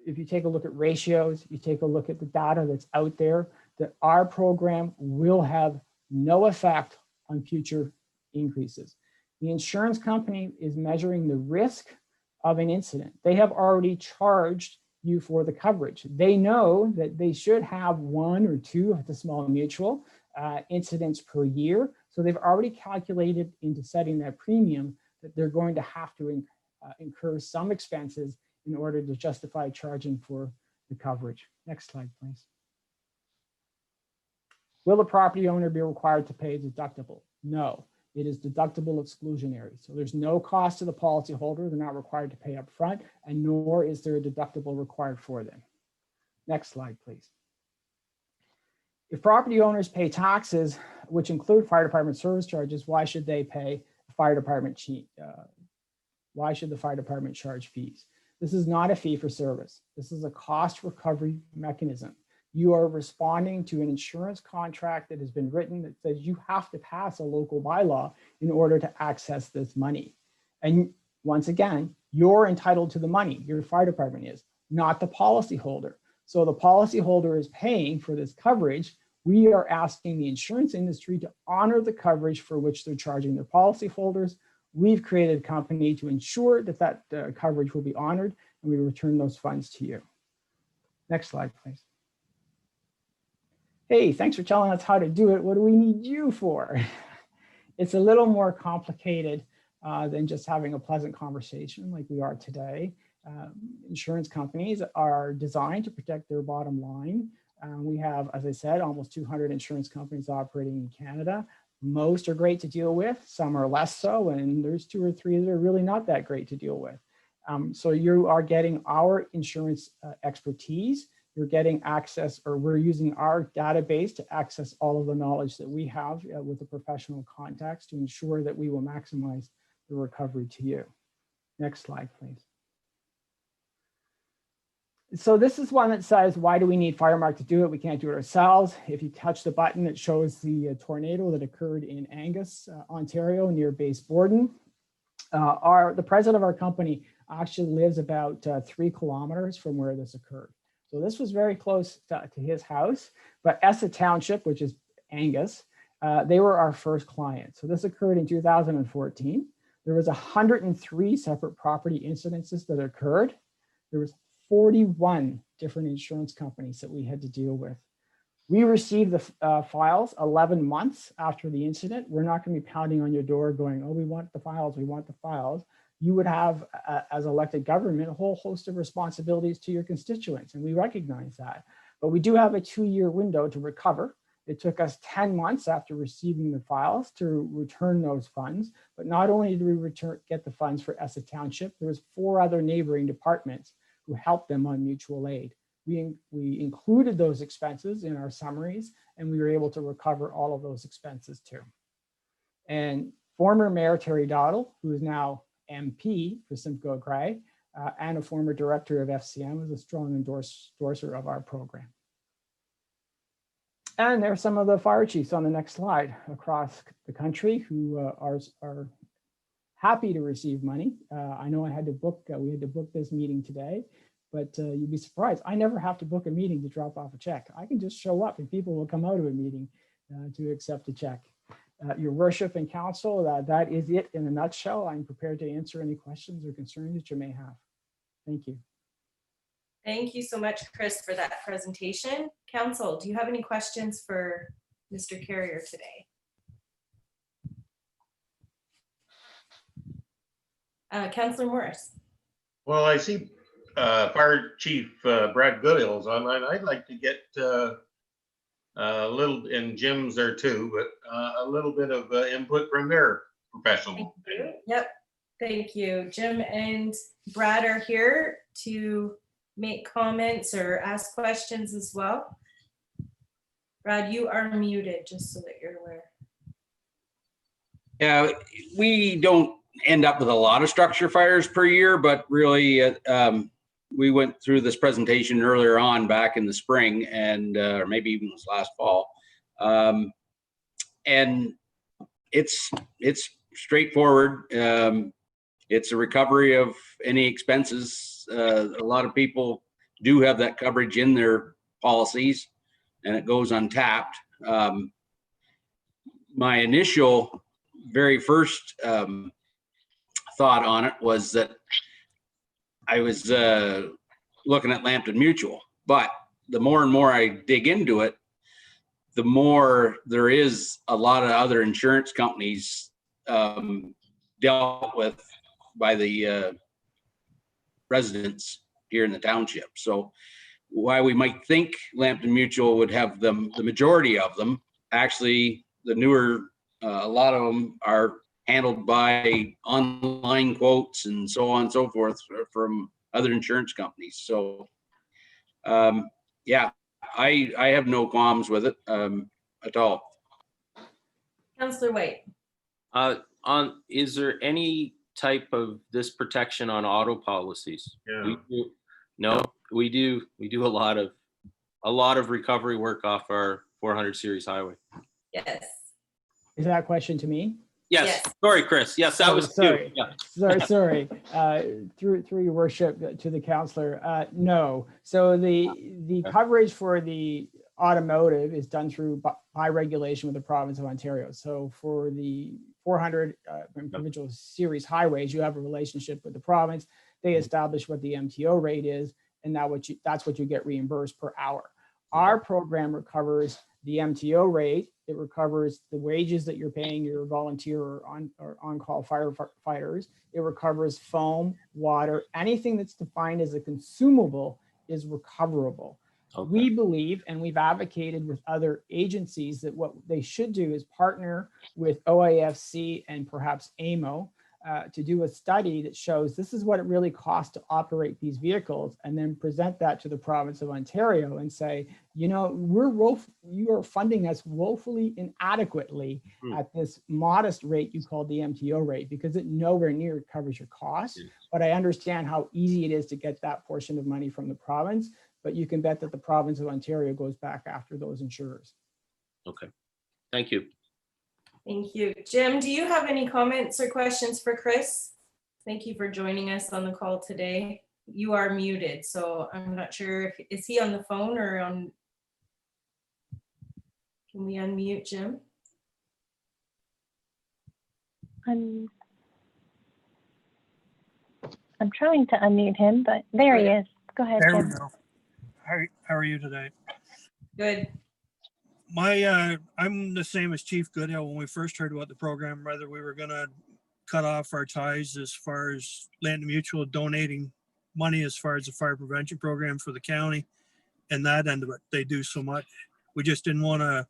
If you take a look at ratios, you take a look at the data that's out there, that our program will have no effect on future increases. The insurance company is measuring the risk of an incident. They have already charged you for the coverage. They know that they should have 1 or 2 at the small mutual incidents per year. So they've already calculated into setting that premium that they're going to have to incur some expenses in order to justify charging for the coverage. Next slide, please. Will the property owner be required to pay a deductible? No, it is deductible exclusionary. So there's no cost to the policyholder. They're not required to pay up front, and nor is there a deductible required for them. Next slide, please. If property owners pay taxes, which include fire department service charges, why should they pay the fire department why should the fire department charge fees? This is not a fee for service. This is a cost recovery mechanism. You are responding to an insurance contract that has been written that says you have to pass a local bylaw in order to access this money. And once again, you're entitled to the money, your fire department is, not the policyholder. So the policyholder is paying for this coverage. We are asking the insurance industry to honor the coverage for which they're charging their policyholders. We've created a company to ensure that that coverage will be honored, and we return those funds to you. Next slide, please. Hey, thanks for telling us how to do it. What do we need you for? It's a little more complicated than just having a pleasant conversation like we are today. Insurance companies are designed to protect their bottom line. We have, as I said, almost 200 insurance companies operating in Canada. Most are great to deal with, some are less so, and there's 2 or 3 that are really not that great to deal with. So you are getting our insurance expertise. You're getting access, or we're using our database to access all of the knowledge that we have with the professional contacts to ensure that we will maximize the recovery to you. Next slide, please. So this is one that says, why do we need Firemark to do it? We can't do it ourselves. If you touch the button, it shows the tornado that occurred in Angus, Ontario, near Base Borden. The president of our company actually lives about 3 kilometers from where this occurred. So this was very close to his house, but Essa Township, which is Angus, they were our first client. So this occurred in 2014. There was 103 separate property incidences that occurred. There was 41 different insurance companies that we had to deal with. We received the files 11 months after the incident. We're not going to be pounding on your door going, oh, we want the files, we want the files. You would have, as elected government, a whole host of responsibilities to your constituents, and we recognize that. But we do have a 2-year window to recover. It took us 10 months after receiving the files to return those funds. But not only did we get the funds for Essa Township, there was 4 other neighboring departments who helped them on mutual aid. We included those expenses in our summaries, and we were able to recover all of those expenses too. And former Mayor Terry Doddle, who is now MP for Simcoe Gray, and a former director of FCM, is a strong endorser of our program. And there are some of the fire chiefs on the next slide across the country who are happy to receive money. I know we had to book this meeting today, but you'd be surprised. I never have to book a meeting to drop off a check. I can just show up and people will come out of a meeting to accept a check. Your worship and council, that is it in a nutshell. I'm prepared to answer any questions or concerns that you may have. Thank you. Thank you so much, Chris, for that presentation. Council, do you have any questions for Mr. Carrier today? Councillor Morris. Well, I see Fire Chief Brad Goodale's online. I'd like to get a little, and Jim's there too, but a little bit of input from their professional. Thank you. Yep. Thank you. Jim and Brad are here to make comments or ask questions as well. Brad, you are muted, just so that you're aware. Yeah, we don't end up with a lot of structure fires per year, but really we went through this presentation earlier on back in the spring, and or maybe even this last fall. And it's straightforward. It's a recovery of any expenses. A lot of people do have that coverage in their policies, and it goes untapped. My initial very first thought on it was that I was looking at Lambton Mutual, but the more and more I dig into it, the more there is a lot of other insurance companies dealt with by the residents here in the township. So while we might think Lambton Mutual would have the majority of them, actually the newer, a lot of them are handled by online quotes and so on and so forth from other insurance companies. So yeah, I have no qualms with it at all. Councillor White. Is there any type of this protection on auto policies? Yeah. No, we do a lot of a lot of recovery work off our 400 series highway. Yes. Is that a question to me? Yes, Yes. sorry, Chris. Yes, that Oh, was sorry. you. Yeah. Sorry. Through your worship to the counselor, no. So the coverage for the automotive is done through by regulation with the province of Ontario. So for the 400 provincial series highways, you have a relationship with the province. They establish what the MTO rate is, and that's what you get reimbursed per hour. Our program recovers the MTO rate. It recovers the wages that you're paying your volunteer or on-call firefighters. It recovers foam, water, anything that's defined as a consumable is recoverable. Okay. We believe, and we've advocated with other agencies, that what they should do is partner with OAFC and perhaps AMO to do a study that shows this is what it really costs to operate these vehicles, and then present that to the province of Ontario and say, you know, you are funding us woefully inadequately at this modest rate you call the MTO rate, because it nowhere near covers your costs. But I understand how easy it is to get that portion of money from the province, but you can bet that the province of Ontario goes back after those insurers. Okay, thank you. Thank you. Jim, do you have any comments or questions for Chris? Thank you for joining us on the call today. You are muted, so I'm not sure is he on the phone or on? Can we unmute Jim? I'm trying to unmute him, but there he is. Go ahead, There we Jim. go. How are you today? Good. I'm the same as Chief Goodhill when we first heard about the program, whether we were gonna cut off our ties as far as Land Mutual donating money as far as the fire prevention program for the county and that end of it. They do so much. We just didn't want to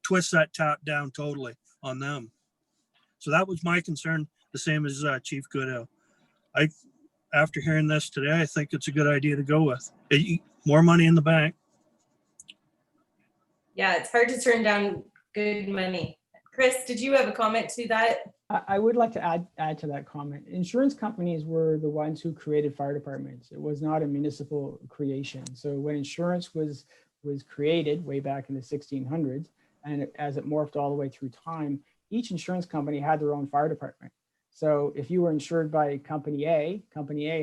twist that top down totally on them. So that was my concern, the same as Chief Goodhill. After hearing this today, I think it's a good idea to go with. More money in the bank. Yeah, it's hard to turn down good money. Chris, did you have a comment to that? I would like to add to that comment. Insurance companies were the ones who created fire departments. It was not a municipal creation. So when insurance was created way back in the 1600s, and as it morphed all the way through time, each insurance company had their own fire department. So if you were insured by Company A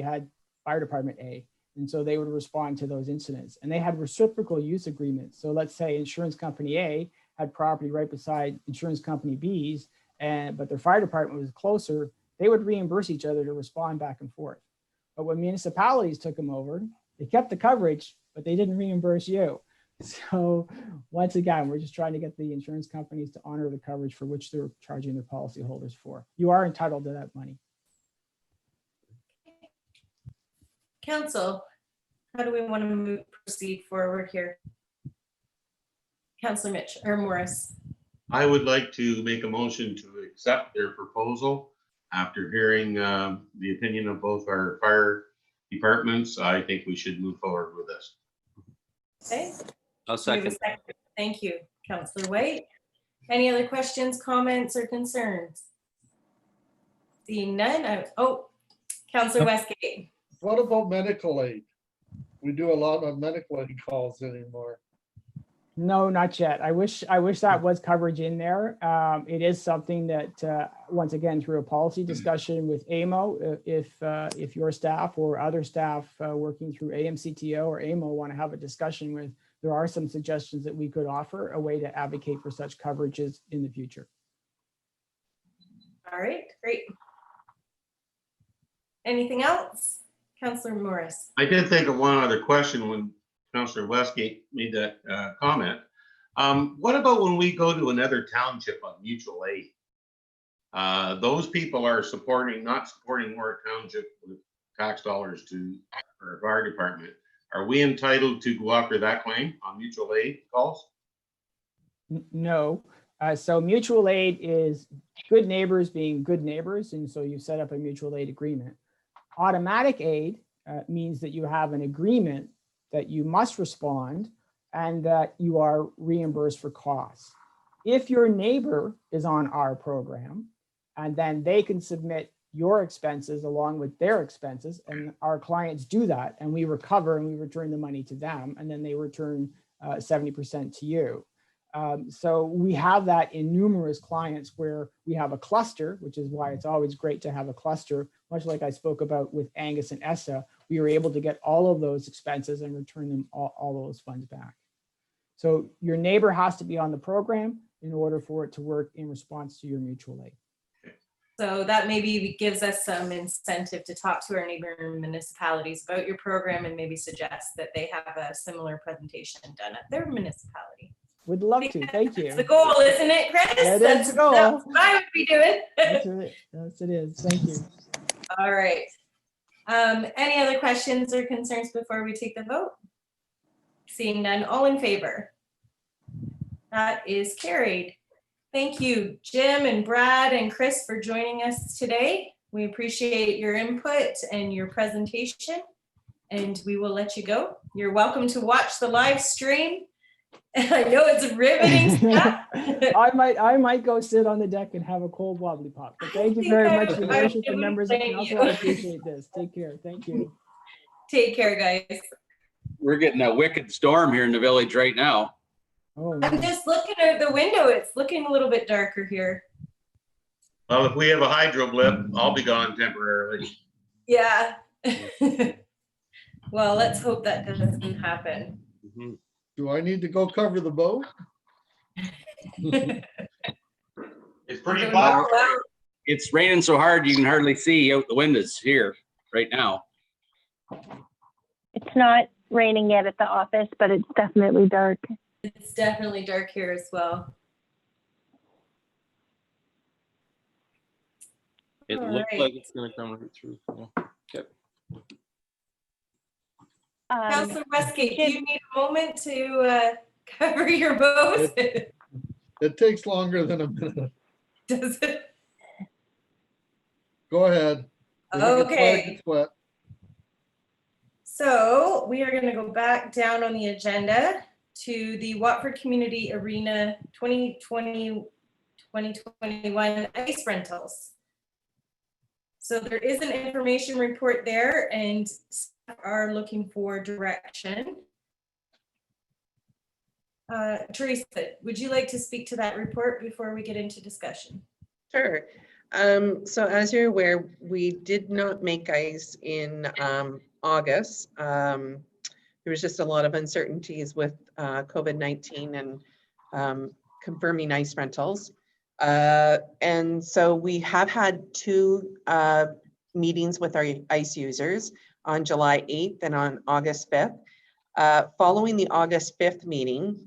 had Fire Department A. And so they would respond to those incidents. And they had reciprocal use agreements. So let's say Insurance Company A had property right beside Insurance Company B's, but their fire department was closer, they would reimburse each other to respond back and forth. But when municipalities took them over, they kept the coverage, but they didn't reimburse you. So once again, we're just trying to get the insurance companies to honor the coverage for which they're charging their policyholders for. You are entitled to that money. Council, how do we want to proceed forward here? Councillor Mitch or Morris. I would like to make a motion to accept their proposal after hearing the opinion of both our fire departments. I think we should move forward with this. Okay. I'll We have a second. second. Thank you, Councillor White. Any other questions, comments, or concerns? Seeing none. Councillor Westgate. What about medical aid? We do a lot of medical aid calls anymore. No, not yet. I wish that was coverage in there. It is something that, once again, through a policy discussion with AMO, if your staff or other staff working through AMCTO or AMO want to have a discussion with, there are some suggestions that we could offer a way to advocate for such coverages in the future. All right, great. Anything else? Councillor Morris. I did think of one other question when Councillor Westgate made that comment. What about when we go to another township on mutual aid? Those people are not supporting Warwick Township with tax dollars to our fire department. Are we entitled to go after that claim on mutual aid calls? No. So mutual aid is good neighbors being good neighbors. And so you set up a mutual aid agreement. Automatic aid means that you have an agreement that you must respond and that you are reimbursed for costs. If your neighbor is on our program, and then they can submit your expenses along with their expenses, and our clients do that, and we recover and we return the money to them, and then they return 70% to you. So we have that in numerous clients where we have a cluster, which is why it's always great to have a cluster. Much like I spoke about with Angus and ESSA, we were able to get all of those expenses and return them all those funds back. So your neighbor has to be on the program in order for it to work in response to your mutual aid. So that maybe gives us some incentive to talk to our neighboring municipalities about your program and maybe suggest that they have a similar presentation done at their municipality. Would love to. Thank you. That's the goal, isn't it, Chris? That is That's the goal. That's what I would be doing. That's it. Yes, it is. Thank you. All right. Any other questions or concerns before we take the vote? Seeing none, all in favor? That is carried. Thank you, Jim and Brad and Chris, for joining us today. We appreciate your input and your presentation, and we will let you go. You're welcome to watch the live stream. I know it's riveting stuff. I might go sit on the deck and have a cold wobbly pop. But thank you very much, your worship and members of council. I appreciate this. Take care. Thank you. Take care, guys. We're getting a wicked storm here in the village right now. Oh, I'm just looking out the window. It's looking a little bit darker here. Well, if we have a hydro blip, I'll be gone temporarily. Yeah. Well, let's hope that doesn't happen. Do I need to go cover the boat? It's pretty Don't black. know. Well, It's raining so hard you can hardly see out the windows here right now. It's not raining yet at the office, but it's definitely dark. it's definitely dark here as well. It All looks right. like it's gonna come right through. Yeah. Okay. Councilor Westgate, do you need a moment to cover your boat? It takes longer than a minute. Does it? Go ahead. If it gets wet, it Okay. gets wet. So we are going to go back down on the agenda to the Watford Community Arena 2020-2021 ice rentals. So there is an information report there and staff are looking for direction. Teresa, would you like to speak to that report before we get into discussion? Sure. So as you're aware, we did not make ice in August. There was just a lot of uncertainties with COVID-19 and confirming ice rentals. And so we have had two meetings with our ice users on July 8th and on August 5th. Following the August 5th meeting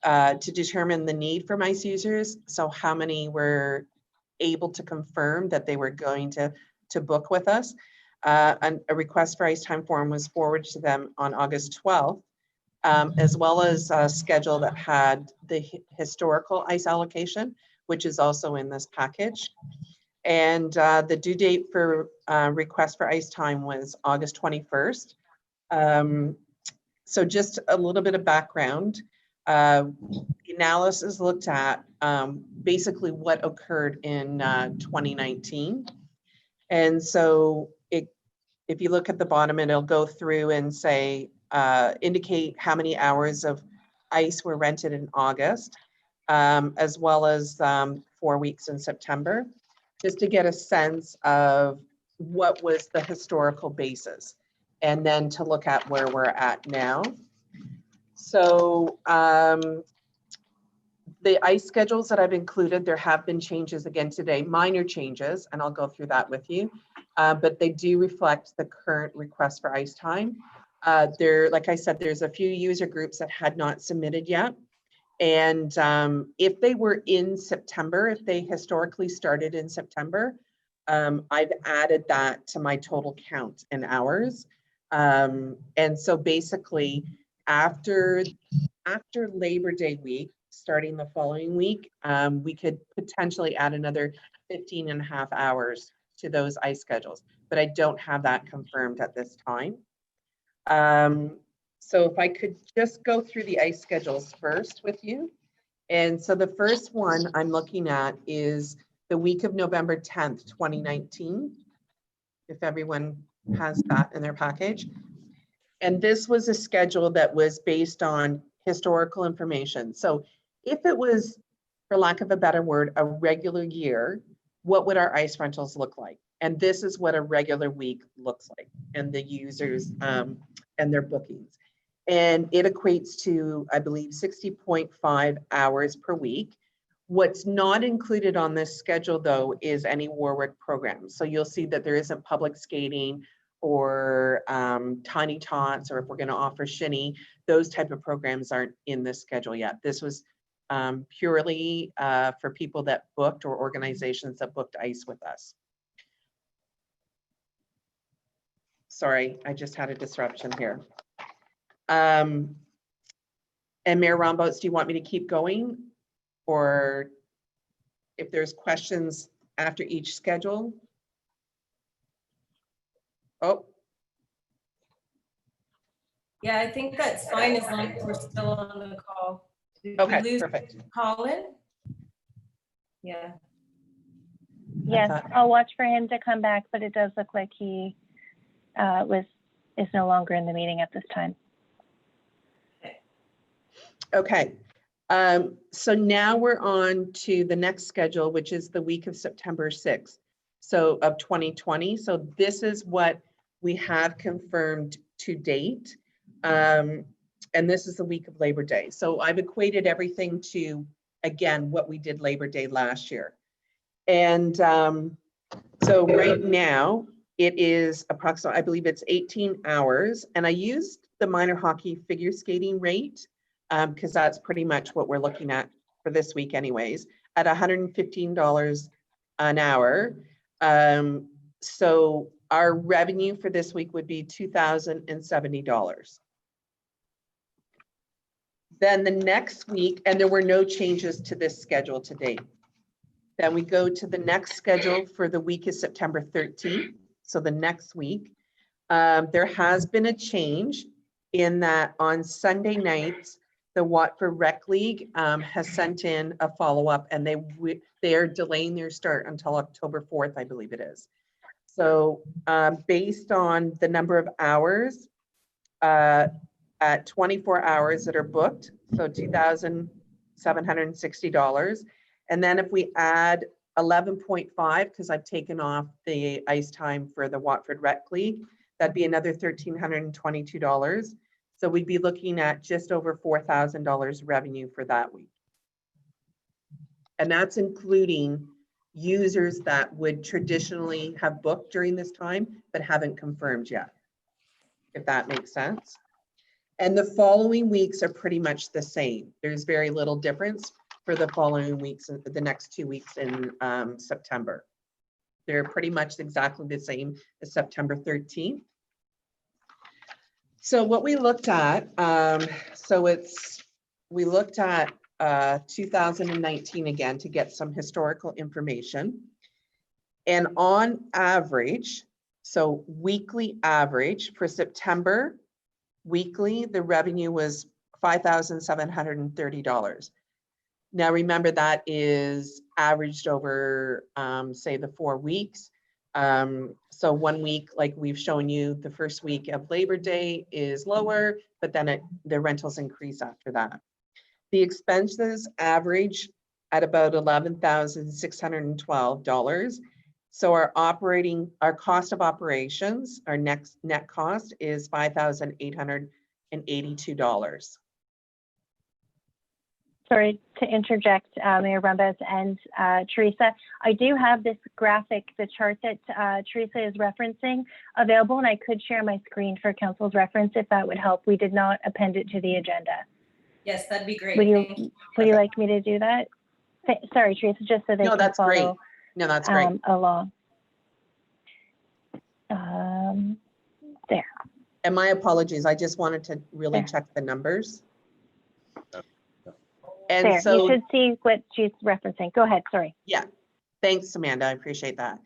to determine the need from ice users, so how many were able to confirm that they were going to book with us, a request for ice time form was forwarded to them on August 12th, as well as a schedule that had the historical ice allocation, which is also in this package. And the due date for request for ice time was August 21st. So just a little bit of background. The analysis looked at basically what occurred in 2019. And so if you look at the bottom, it'll go through and say, indicate how many hours of ice were rented in August, as well as 4 weeks in September, just to get a sense of what was the historical basis, and then to look at where we're at now. So the ice schedules that I've included, there have been changes again today, minor changes, and I'll go through that with you, but they do reflect the current request for ice time. Like I said, there's a few user groups that had not submitted yet. And if they were in September, if they historically started in September, I've added that to my total count in hours. And so basically after Labor Day week, starting the following week, we could potentially add another 15.5 hours to those ice schedules, but I don't have that confirmed at this time. So if I could just go through the ice schedules first with you. And so the first one I'm looking at is the week of November 10th, 2019. if everyone has that in their package. And this was a schedule that was based on historical information. So if it was, for lack of a better word, a regular year, what would our ice rentals look like? And this is what a regular week looks like, and the users and their bookings. And it equates to, I believe, 60.5 hours per week. What's not included on this schedule, though, is any Warwick programs. So you'll see that there isn't public skating or Tiny Tots, or if we're going to offer shinny, those type of programs aren't in this schedule yet. This was purely for people that booked, or organizations that booked ice with us. Sorry, I just had a disruption here. And Mayor Rombots, do you want me to keep going? Or if there's questions after each schedule? Oh. Yeah, I think that's fine as long as we're still on the call. Did we Okay, lose perfect. Colin? Yeah. Yes, I'll watch for him to come back, but it does look like he is no longer in the meeting at this time. Okay. So now we're on to the next schedule, which is the week of September 6th, so of 2020. So this is what we have confirmed to date. And this is the week of Labor Day. So I've equated everything to, again, what we did Labor Day last year. And so right now it is approximately, I believe it's 18 hours. And I used the minor hockey figure skating rate because that's pretty much what we're looking at for this week anyways, at $115 an hour. So our revenue for this week would be $2,070. Then the next week, and there were no changes to this schedule to date. Then we go to the next schedule for the week is September 13th. So the next week, there has been a change in that on Sunday nights, the Watford Rec League has sent in a follow-up, and they are delaying their start until October 4th, I believe it is. So based on the number of hours, at 24 hours that are booked, so $2,760. And then if we add 11.5, because I've taken off the ice time for the Watford Rec League, that'd be another $1,322. So we'd be looking at just over $4,000 revenue for that week. And that's including users that would traditionally have booked during this time, but haven't confirmed yet, if that makes sense. And the following weeks are pretty much the same. There's very little difference for the following weeks, the next 2 weeks in September. They're pretty much exactly the same as September 13th. So what we looked at, we looked at 2019 again to get some historical information. And on average, so weekly average for September, weekly, the revenue was $5,730. Now remember that is averaged over, say, the 4 weeks. So 1 week, like we've shown you, the first week of Labor Day is lower, but then the rentals increase after that. The expenses average at about $11,612. So our cost of operations, our next net cost is $5,882. Sorry to interject, Mayor Rumbas and Teresa. I do have this graphic, the chart that Teresa is referencing, available, and I could share my screen for council's reference if that would help. We did not append it to the agenda. Yes, that'd be great. Would you like me to do that? Sorry, Teresa, just so they can that's follow great. No, that's great. Along. There. And my apologies, I just wanted to really check the numbers. And there, so you should see what she's referencing. Go ahead, sorry. Yeah, thanks, Amanda, I appreciate that.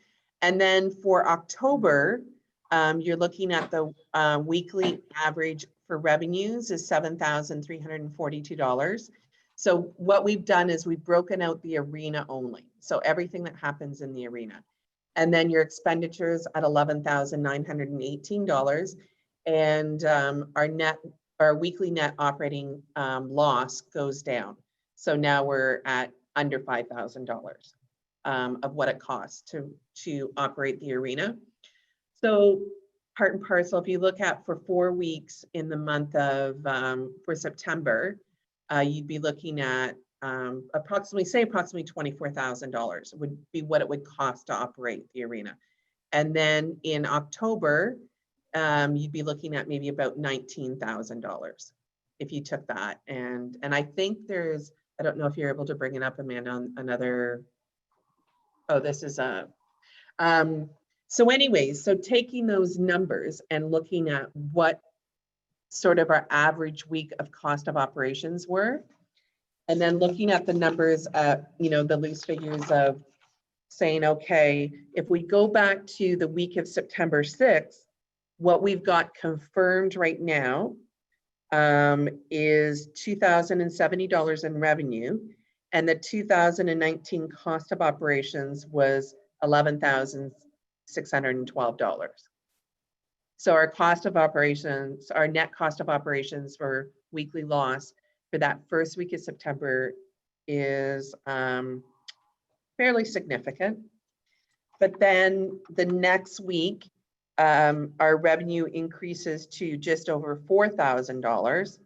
And then for October, you're looking at the weekly average for revenues is $7,342. So what we've done is we've broken out the arena only. So everything that happens in the arena. And then your expenditures at $11,918. And our weekly net operating loss goes down. So now we're at under $5,000 of what it costs to operate the arena. So part and parcel, if you look at for 4 weeks in the month of, for September, you'd be looking at approximately $24,000 would be what it would cost to operate the arena. And then in October, you'd be looking at maybe about $19,000 if you took that. And I think there's, I don't know if you're able to bring it up, Amanda, on another, oh, this is a, so anyways, so taking those numbers and looking at what sort of our average week of cost of operations were, and then looking at the numbers at, you know, the loose figures of saying, okay, if we go back to the week of September 6th, what we've got confirmed right now is $2,070 in revenue, and the 2019 cost of operations was $11,612. So our cost of operations, our net cost of operations for weekly loss for that first week of September is fairly significant. But then the next week, our revenue increases to just over $4,000.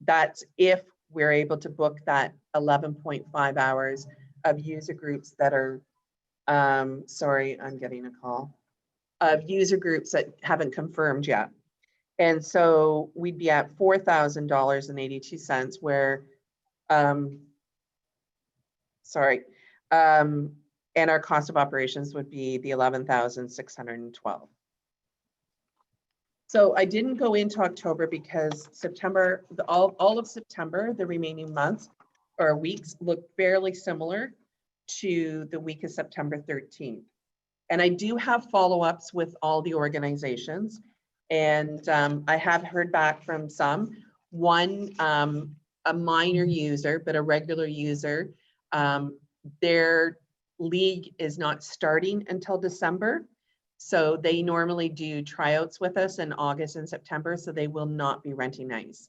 That's if we're able to book that 11.5 hours of user groups that are, sorry, I'm getting a call, of user groups that haven't confirmed yet. And so we'd be at $4,000.82 where, and our cost of operations would be the $11,612. So I didn't go into October because September, all of September, the remaining months or weeks look fairly similar to the week of September 13th. And I do have follow-ups with all the organizations. And I have heard back from some. One, a minor user, but a regular user, their league is not starting until December. So they normally do tryouts with us in August and September, so they will not be renting ice.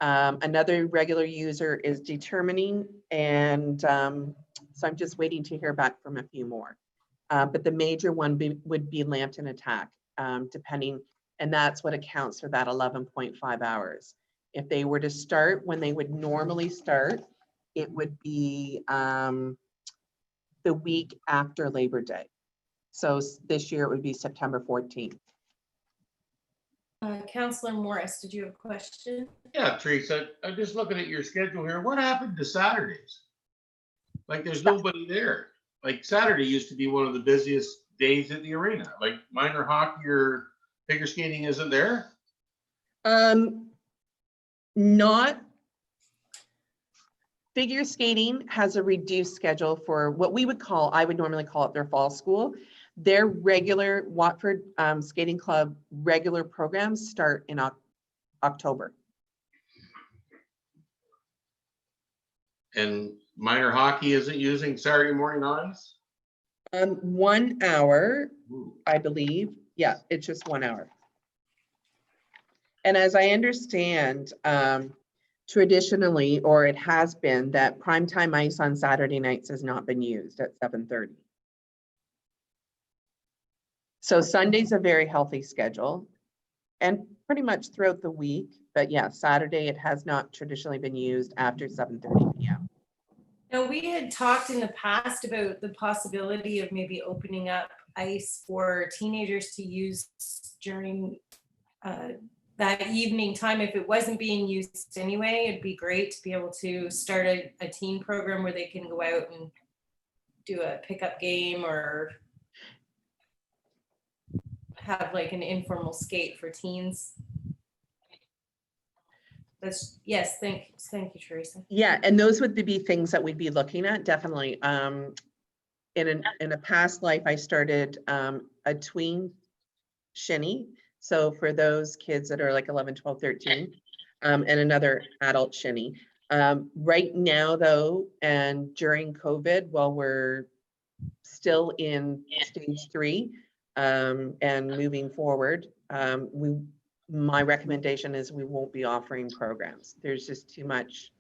Another regular user is determining, and so I'm just waiting to hear back from a few more. But the major one would be Lambton Attack, depending, and that's what accounts for that 11.5 hours. If they were to start when they would normally start, it would be the week after Labor Day. So this year it would be September 14th. Councillor Morris, did you have a question? Yeah, Teresa, I'm just looking at your schedule here. What happened to Saturdays? Like there's nobody there. Like Saturday used to be one of the busiest days at the arena. Like minor hockey or figure skating isn't there? Not. Figure skating has a reduced schedule for what we would call, I would normally call it their fall school. Their regular Watford Skating Club regular programs start in October. And minor hockey isn't using Saturday morning ice? 1 hour, I believe. Yeah, it's just 1 hour. And as I understand, traditionally, or it has been, that primetime ice on Saturday nights has not been used at 7:30. So Sunday's a very healthy schedule and pretty much throughout the week. But yeah, Saturday, it has not traditionally been used after 7:30 p.m. Now, we had talked in the past about the possibility of maybe opening up ice for teenagers to use during that evening time. If it wasn't being used anyway, it'd be great to be able to start a teen program where they can go out and do a pickup game or have like an informal skate for teens. That's, yes, thank you, Teresa. Yeah, and those would be things that we'd be looking at, definitely. In a past life, I started a tween shinny. So for those kids that are like 11, 12, 13, and another adult shinny. Right now though, and during COVID, while we're still in stage 3 and moving forward, my recommendation is we won't be offering programs. There's just too much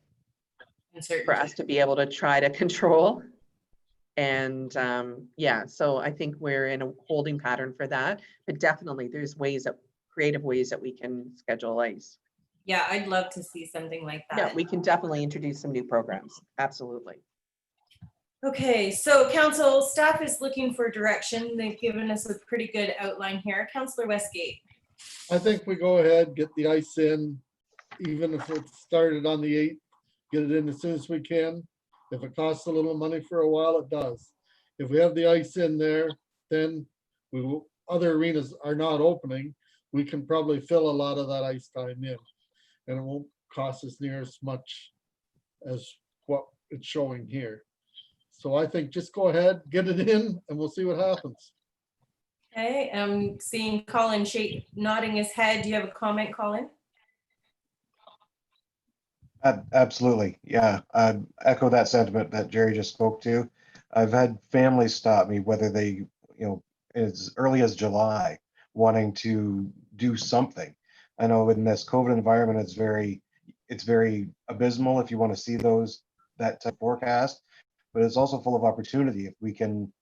for us to be able to try to control. And yeah, so I think we're in a holding pattern for that, but definitely there's creative ways that we can schedule ice. Yeah, I'd love to see something like that. Yeah, we can definitely introduce some new programs. Absolutely. Okay, so council staff is looking for direction. They've given us a pretty good outline here. Councillor Westgate. I think we go ahead, get the ice in, even if it started on the 8th, get it in as soon as we can. If it costs a little money for a while, it does. If we have the ice in there, then we will, other arenas are not opening. We can probably fill a lot of that ice time in, and it won't cost us near as much as what it's showing here. So I think just go ahead, get it in, and we'll see what happens. Okay, I'm seeing Colin nodding his head. Do you have a comment, Colin? Absolutely. Yeah. I echo that sentiment that Jerry just spoke to. I've had families stop me, whether they, as early as July, wanting to do something. I know in this COVID environment, it's very abysmal if you want to see that type of forecast, but it's also full of opportunity if we can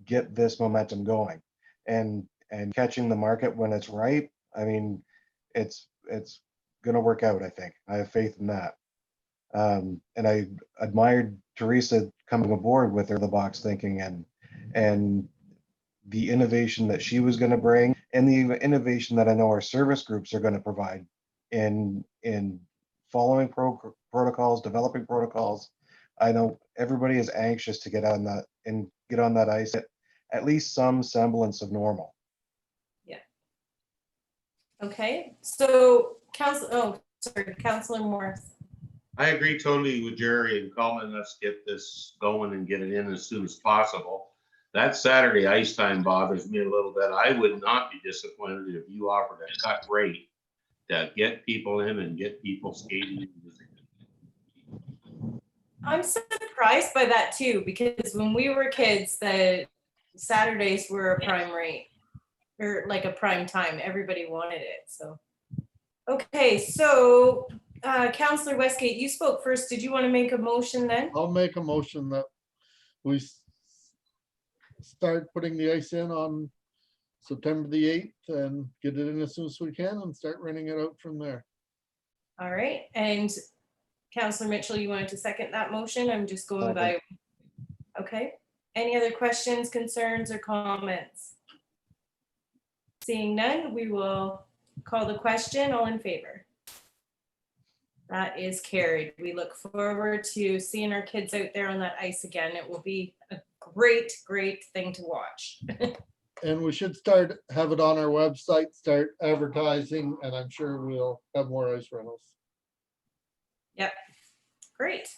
get this momentum going and catching the market when it's right. I mean, it's going to work out. I think I have faith in that. And I admired Teresa coming aboard with her the box thinking and the innovation that she was going to bring, and the innovation that I know our service groups are going to provide in following protocols, developing protocols. I know everybody is anxious to get on that ice at least some semblance of normal. Yeah. Okay, so Councillor Morris. I agree totally with Jerry and Colin. Let's get this going and get it in as soon as possible. That Saturday ice time bothers me a little bit. I would not be disappointed if you offered a cut rate to get people in and get people skating. I'm surprised by that too, because when we were kids, the Saturdays were a prime rate, or like a prime time. Everybody wanted it. So, okay, so Councillor Westgate, you spoke first. Did you want to make a motion then? I'll make a motion that we start putting the ice in on September the 8th and get it in as soon as we can and start renting it out from there. All right, and Councillor Mitchell, you wanted to second that motion? I'm just going by. Okay, any other questions, concerns, or comments? Seeing none, we will call the question. All in favor? That is carried. We look forward to seeing our kids out there on that ice again. It will be a great, great thing to watch. And we should have it on our website, start advertising, and I'm sure we'll have more ice rentals. Yep, great.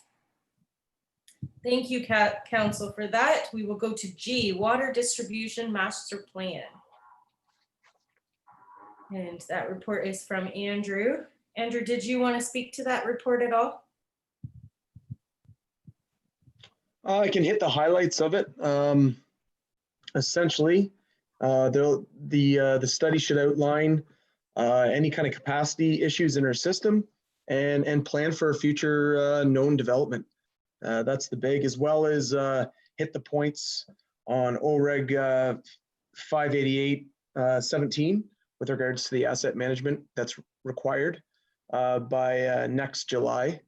Thank you, Council, for that. We will go to G, Water Distribution Master Plan. And that report is from Andrew. Andrew, did you want to speak to that report at all? I can hit the highlights of it. Essentially, the study should outline any kind of capacity issues in our system and plan for future known development. That's the big, as well as hit the points on OREG 588-17 with regards to the asset management that's required by next July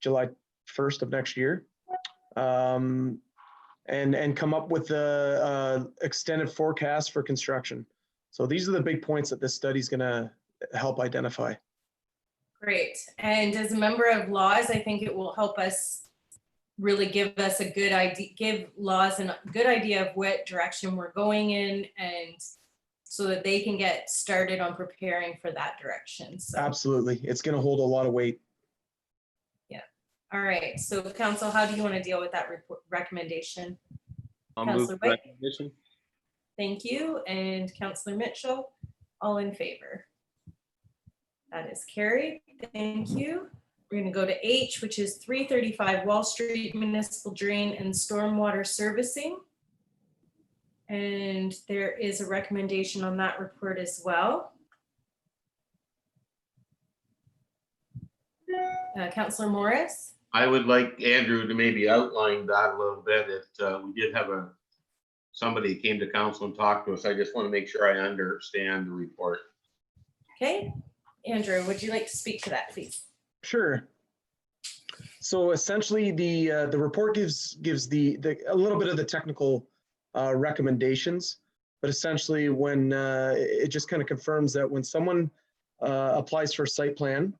1st of next year. And come up with the extended forecast for construction. So these are the big points that this study is going to help identify. Great. And as a member of Laws, I think it will help us really give us a good idea, give Laws a good idea of what direction we're going in, and so that they can get started on preparing for that direction. So. Absolutely. It's going to hold a lot of weight. All right, so Council, how do you want to deal with that recommendation? I'll move Councillor White? recommendation. Thank you, and Councillor Mitchell, all in favor? That is carried, thank you. We're gonna go to H, which is 335 Wall Street Municipal Drain and Stormwater Servicing. And there is a recommendation on that report as well. Councillor Morris? I would like Andrew to maybe outline that a little bit. We did have somebody came to council and talked to us. I just want to make sure I understand the report. Okay, Andrew, would you like to speak to that, please? Sure. So essentially, the report gives a little bit of the technical recommendations, but essentially when it just kind of confirms that when someone applies for a site plan,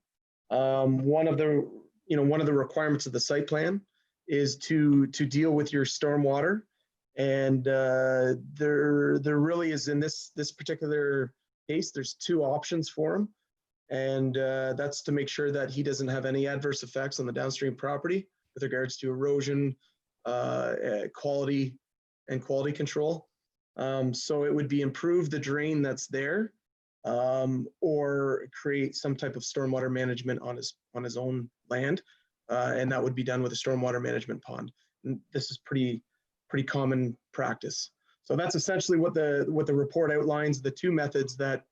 one of the requirements of the site plan is to deal with your stormwater, and there really is, in this particular case, there's two options for him, and that's to make sure that he doesn't have any adverse effects on the downstream property with regards to erosion, quality control. So it would be improve the drain that's there, or create some type of stormwater management on his own land, and that would be done with a stormwater management pond. And this is pretty common practice. So that's essentially what the report outlines, the two methods that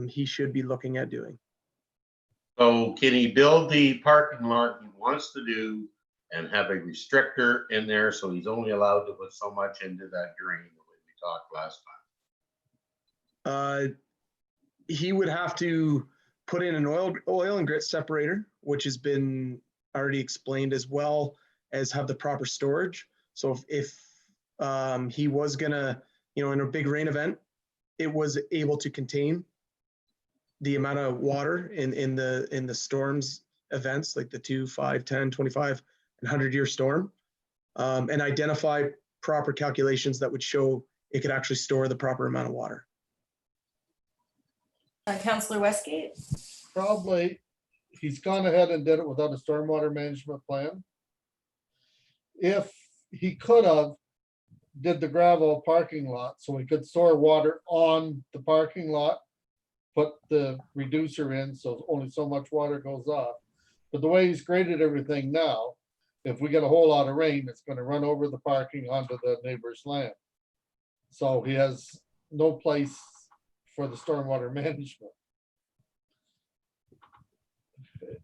he should be looking at doing. So can he build the parking lot he wants to do and have a restrictor in there so he's only allowed to put so much into that drain the way we talked last time? He would have to put in an oil and grit separator, which has been already explained, as well as have the proper storage. So if he was gonna, in a big rain event, it was able to contain the amount of water in the storms events, like the 2, 5, 10, 25, and 100-year storm, and identify proper calculations that would show it could actually store the proper amount of water. Councillor Westgate? Probably, he's gone ahead and did it without a stormwater management plan. If he could have, did the gravel parking lot so he could store water on the parking lot, put the reducer in so only so much water goes off. But the way he's graded everything now, if we get a whole lot of rain, it's going to run over the parking onto the neighbor's land. So he has no place for the stormwater management.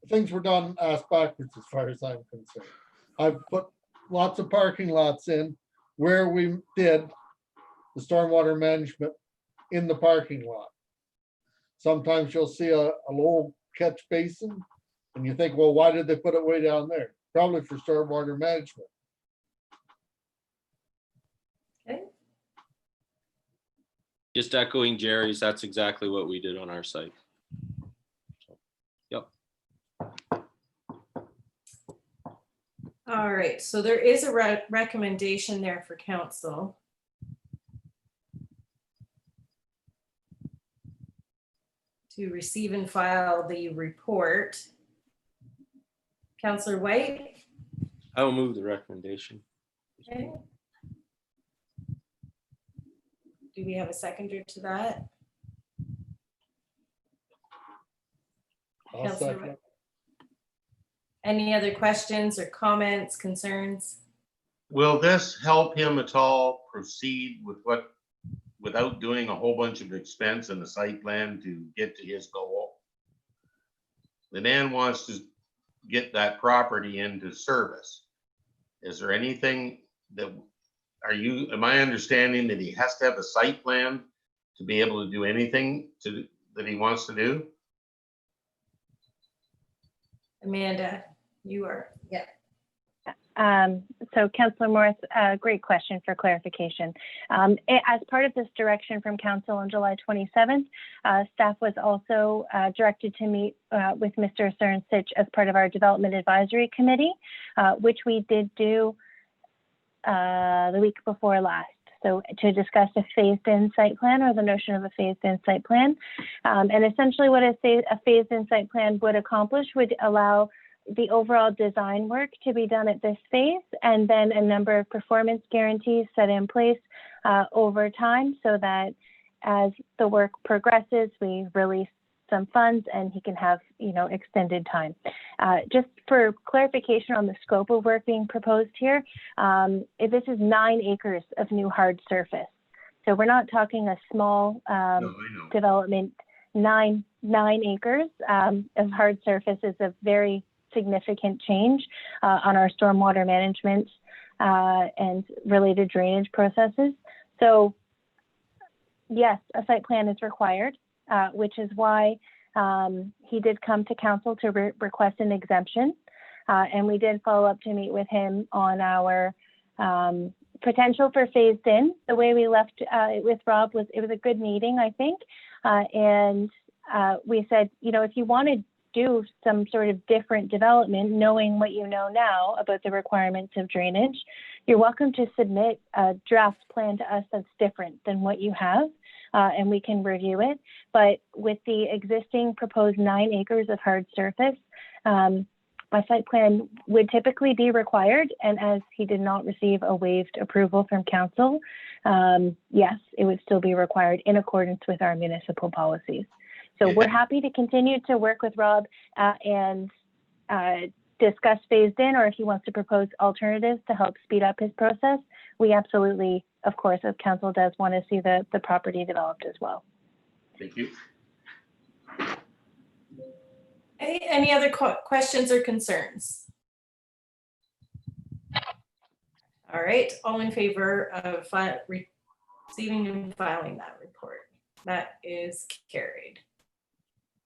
Things were done ass backwards as far as I'm concerned. I've put lots of parking lots in where we did the stormwater management in the parking lot. Sometimes you'll see a low catch basin and you think, well, why did they put it way down there? Probably for stormwater management. Okay. Just echoing Jerry's, that's exactly what we did on our site. Yep. All right, so there is a recommendation there for council. To receive and file the report. Councillor White? I will move the recommendation. Okay. Do we have a seconder to that? I'll Councillor second. White? Any other questions or comments, concerns? Will this help him at all proceed with without doing a whole bunch of expense in the site plan to get to his goal? The man wants to get that property into service. Is there anything that, am I understanding that he has to have a site plan to be able to do anything that he wants to do? Amanda, you are, yeah. So Councillor Morris, great question for clarification. As part of this direction from Council on July 27th, staff was also directed to meet with Mr. Cernsich as part of our Development Advisory Committee, which we did do the week before last. So to discuss a phased-in site plan, or the notion of a phased-in site plan. And essentially what a phased-in site plan would accomplish would allow the overall design work to be done at this phase, and then a number of performance guarantees set in place over time, so that as the work progresses, we release some funds and he can have, extended time. Just for clarification on the scope of work being proposed here, if this is 9 acres of new hard surface. So we're not talking a small No, I know. development. 9 acres of hard surface is a very significant change on our stormwater management and related drainage processes. So yes, a site plan is required, which is why he did come to council to request an exemption. And we did follow up to meet with him on our potential for phased in. The way we left it with Rob was, it was a good meeting, I think. And we said, if you want to do some sort of different development, knowing what you know now about the requirements of drainage, you're welcome to submit a draft plan to us that's different than what you have, and we can review it. But with the existing proposed 9 acres of hard surface, a site plan would typically be required. And as he did not receive a waived approval from council, yes, it would still be required in accordance with our municipal policies. So we're happy to continue to work with Rob and discuss phased in, or if he wants to propose alternatives to help speed up his process. We absolutely, of course, as council does, want to see the property developed as well. Thank you. Any other questions or concerns? All right, all in favor of receiving and filing that report? That is carried.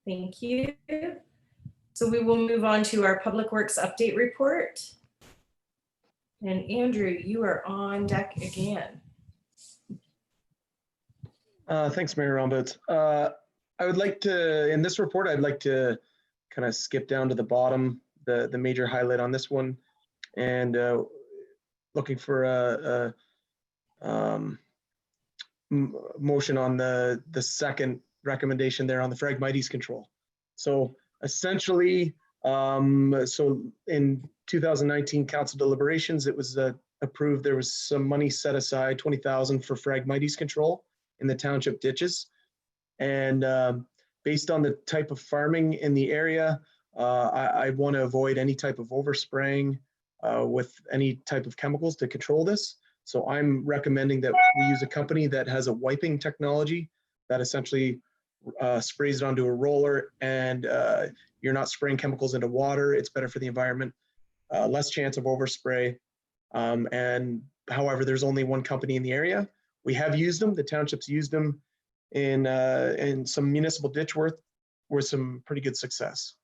Thank you. So we will move on to our Public Works update report. And Andrew, you are on deck again. Thanks, Mayor Rombout. I would like to, in this report, I'd like to kind of skip down to the bottom, the major highlight on this one, and looking for a motion on the second recommendation there on the Phragmites control. So essentially, so in 2019 council deliberations, it was approved. There was some money set aside, 20,000 for Phragmites control in the township ditches. And based on the type of farming in the area, I want to avoid any type of overspraying with any type of chemicals to control this. So I'm recommending that we use a company that has a wiping technology that essentially sprays it onto a roller, and you're not spraying chemicals into water. It's better for the environment, less chance of overspray. And however, there's only one company in the area. We have used them. The townships used them in some municipal ditch work with some pretty good success.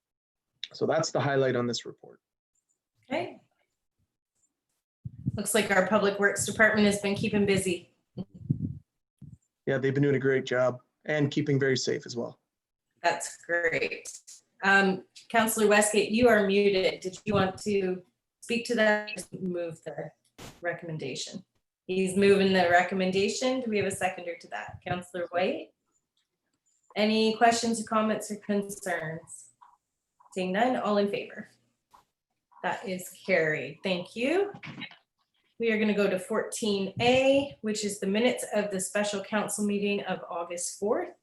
So that's the highlight on this report. Okay. Looks like our Public Works Department has been keeping busy. Yeah, they've been doing a great job and keeping very safe as well. That's great. Councillor Westgate, you are muted. Did you want to speak to that? Just move the recommendation. He's moving the recommendation. Do we have a seconder to that? Councillor White? Any questions, comments, or concerns? Seeing none, all in favor? That is carried. Thank you. We are going to go to 14A, which is the minutes of the special council meeting of August 4th.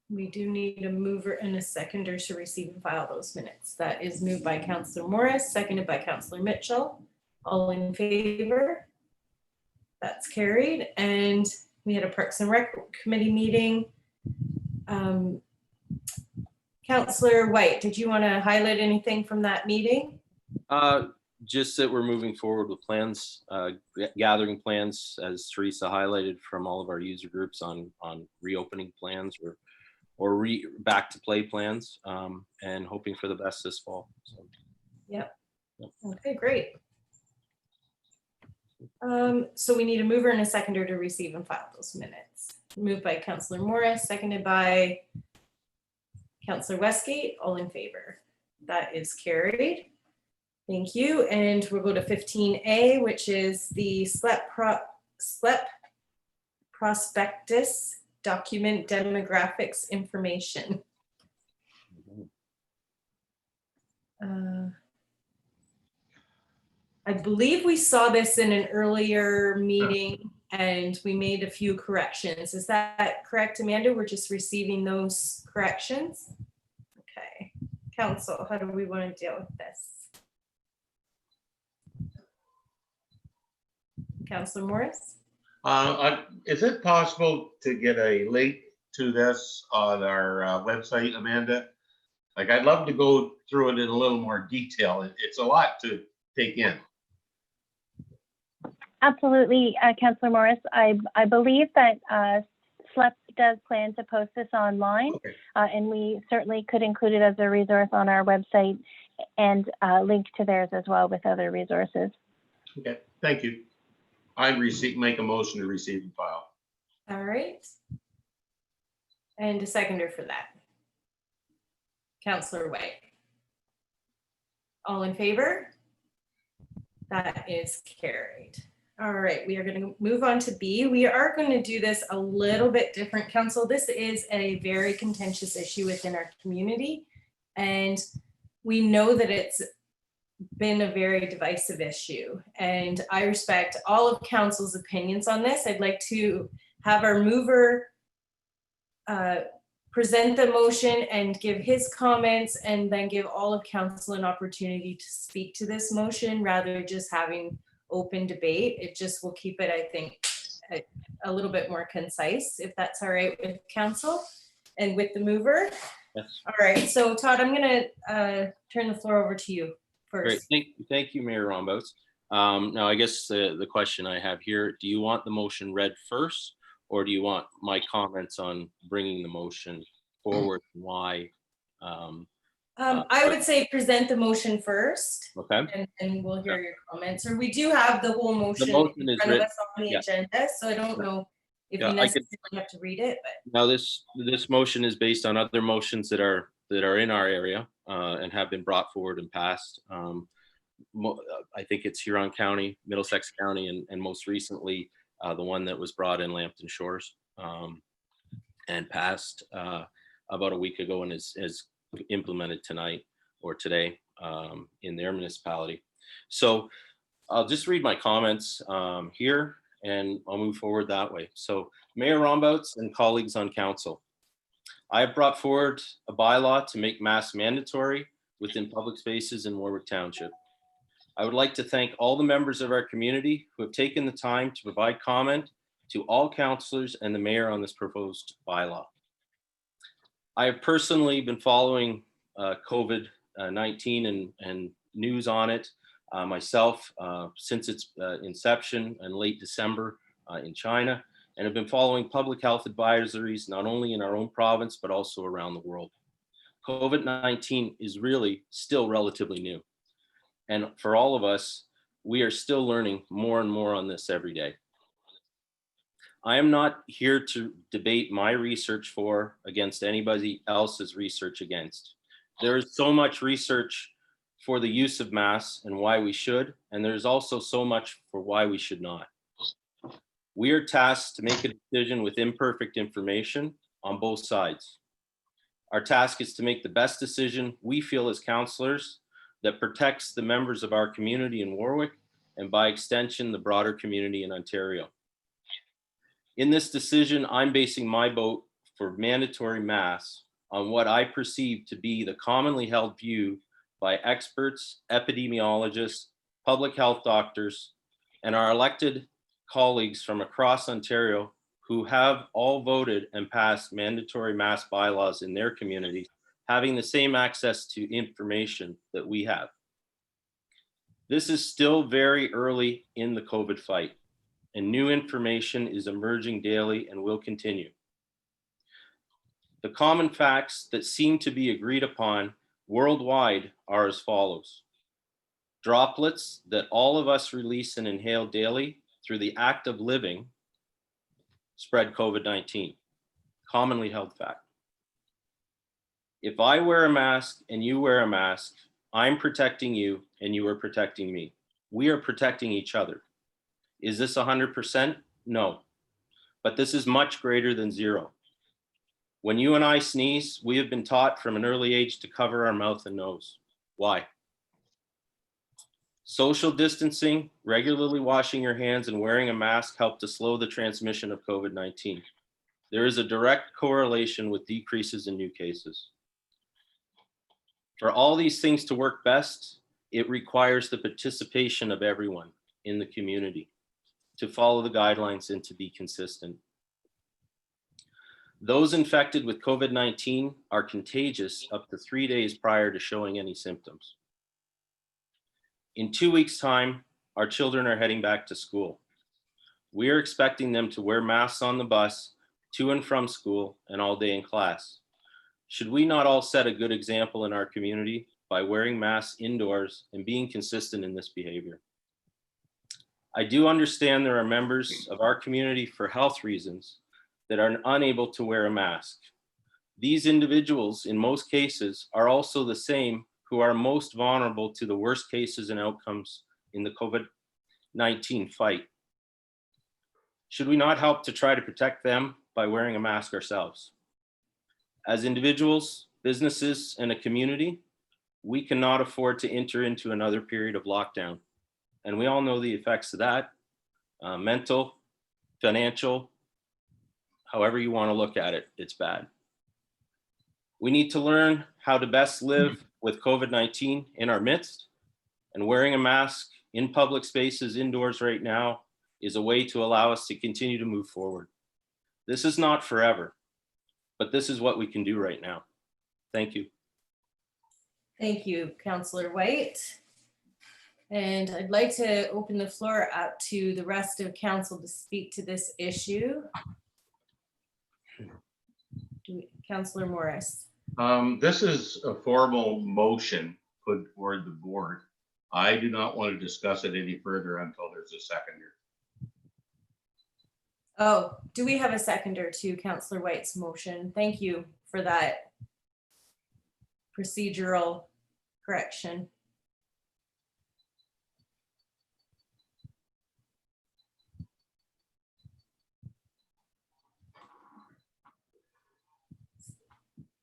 We do need a mover and a seconder to receive and file those minutes. That is moved by Councillor Morris, seconded by Councillor Mitchell. All in favor? That's carried. And we had a Parks and Rec Committee meeting. Councillor White, did you want to highlight anything from that meeting? Just that we're moving forward with plans, gathering plans, as Teresa highlighted, from all of our user groups on reopening plans or back to play plans, and hoping for the best this fall. So. Yep. Okay, great. So we need a mover and a seconder to receive and file those minutes. Moved by Councillor Morris, seconded by Councillor Westgate. All in favor? That is carried. Thank you. And we'll go to 15A, which is the SLEP prospectus document demographics information. I believe we saw this in an earlier meeting, and we made a few corrections. Is that correct, Amanda? We're just receiving those corrections? Okay. Council, how do we want to deal with this? Councillor Morris? Is it possible to get a link to this on our website, Amanda? Like, I'd love to go through it in a little more detail. It's a lot to take in. Absolutely, Councillor Morris. I believe that SLEP does plan to post this online, Okay. and we certainly could include it as a resource on our website and link to theirs as well with other resources. Okay, thank you. Make a motion to receive and file. All right. And a seconder for that. Councillor White. All in favor? That is carried. All right, we are going to move on to B. We are going to do this a little bit different, Council. This is a very contentious issue within our community, and we know that it's been a very divisive issue, and I respect all of Council's opinions on this. I'd like to have our mover present the motion and give his comments, and then give all of Council an opportunity to speak to this motion rather than just having open debate. It just will keep it, I think, a little bit more concise, if that's all right with Council and with the mover. Yes. All right, so Todd, I'm gonna turn the floor over to you first. Great. Thank you, Mayor Rombouts. Now, I guess the question I have here, do you want the motion read first, or do you want my comments on bringing the motion forward and why? I would say present the motion first, Okay. and we'll hear your comments. Or we do have the whole motion motion in is front of written. us on the Yeah. agenda, so I don't know if Yeah, you I could- necessarily have to read it, but. Now, this motion is based on other motions that are in our area and have been brought forward and passed. I think it's Huron County, Middlesex County, and most recently, the one that was brought in Lambton Shores and passed about a week ago and is implemented tonight or today in their municipality. So I'll just read my comments here and I'll move forward that way. So Mayor Rombouts and colleagues on council, I have brought forward a bylaw to make masks mandatory within public spaces in Warwick Township. I would like to thank all the members of our community who have taken the time to provide comment to all councillors and the mayor on this proposed bylaw. I have personally been following COVID-19 and news on it myself since its inception in late December in China, and have been following public health advisories not only in our own province, but also around the world. COVID-19 is really still relatively new. And for all of us, we are still learning more and more on this every day. I am not here to debate my research for against anybody else's research against. There is so much research for the use of masks and why we should, and there's also so much for why we should not. We are tasked to make a decision with imperfect information on both sides. Our task is to make the best decision we feel as councillors that protects the members of our community in Warwick and by extension, the broader community in Ontario. In this decision, I'm basing my vote for mandatory masks on what I perceive to be the commonly held view by experts, epidemiologists, public health doctors, and our elected colleagues from across Ontario who have all voted and passed mandatory mask bylaws in their communities, having the same access to information that we have. This is still very early in the COVID fight, and new information is emerging daily and will continue. The common facts that seem to be agreed upon worldwide are as follows. Droplets that all of us release and inhale daily through the act of living spread COVID-19, commonly held fact. If I wear a mask and you wear a mask, I'm protecting you and you are protecting me. We are protecting each other. Is this 100%? No, but this is much greater than zero. When you and I sneeze, we have been taught from an early age to cover our mouth and nose. Why? Social distancing, regularly washing your hands, and wearing a mask help to slow the transmission of COVID-19. There is a direct correlation with decreases in new cases. For all these things to work best, it requires the participation of everyone in the community to follow the guidelines and to be consistent. Those infected with COVID-19 are contagious up to 3 days prior to showing any symptoms. In 2 weeks' time, our children are heading back to school. We are expecting them to wear masks on the bus, to and from school, and all day in class. Should we not all set a good example in our community by wearing masks indoors and being consistent in this behavior? I do understand there are members of our community for health reasons that are unable to wear a mask. These individuals, in most cases, are also the same who are most vulnerable to the worst cases and outcomes in the COVID-19 fight. Should we not help to try to protect them by wearing a mask ourselves? As individuals, businesses, and a community, we cannot afford to enter into another period of lockdown. And we all know the effects of that, mental, financial, however you want to look at it, it's bad. We need to learn how to best live with COVID-19 in our midst, and wearing a mask in public spaces indoors right now is a way to allow us to continue to move forward. This is not forever, but this is what we can do right now. Thank you. Thank you, Councillor White. And I'd like to open the floor up to the rest of council to speak to this issue. Councillor Morris. This is a formal motion put toward the board. I do not want to discuss it any further until there's a seconder. Oh, do we have a seconder to Councillor White's motion? Thank you for that procedural correction.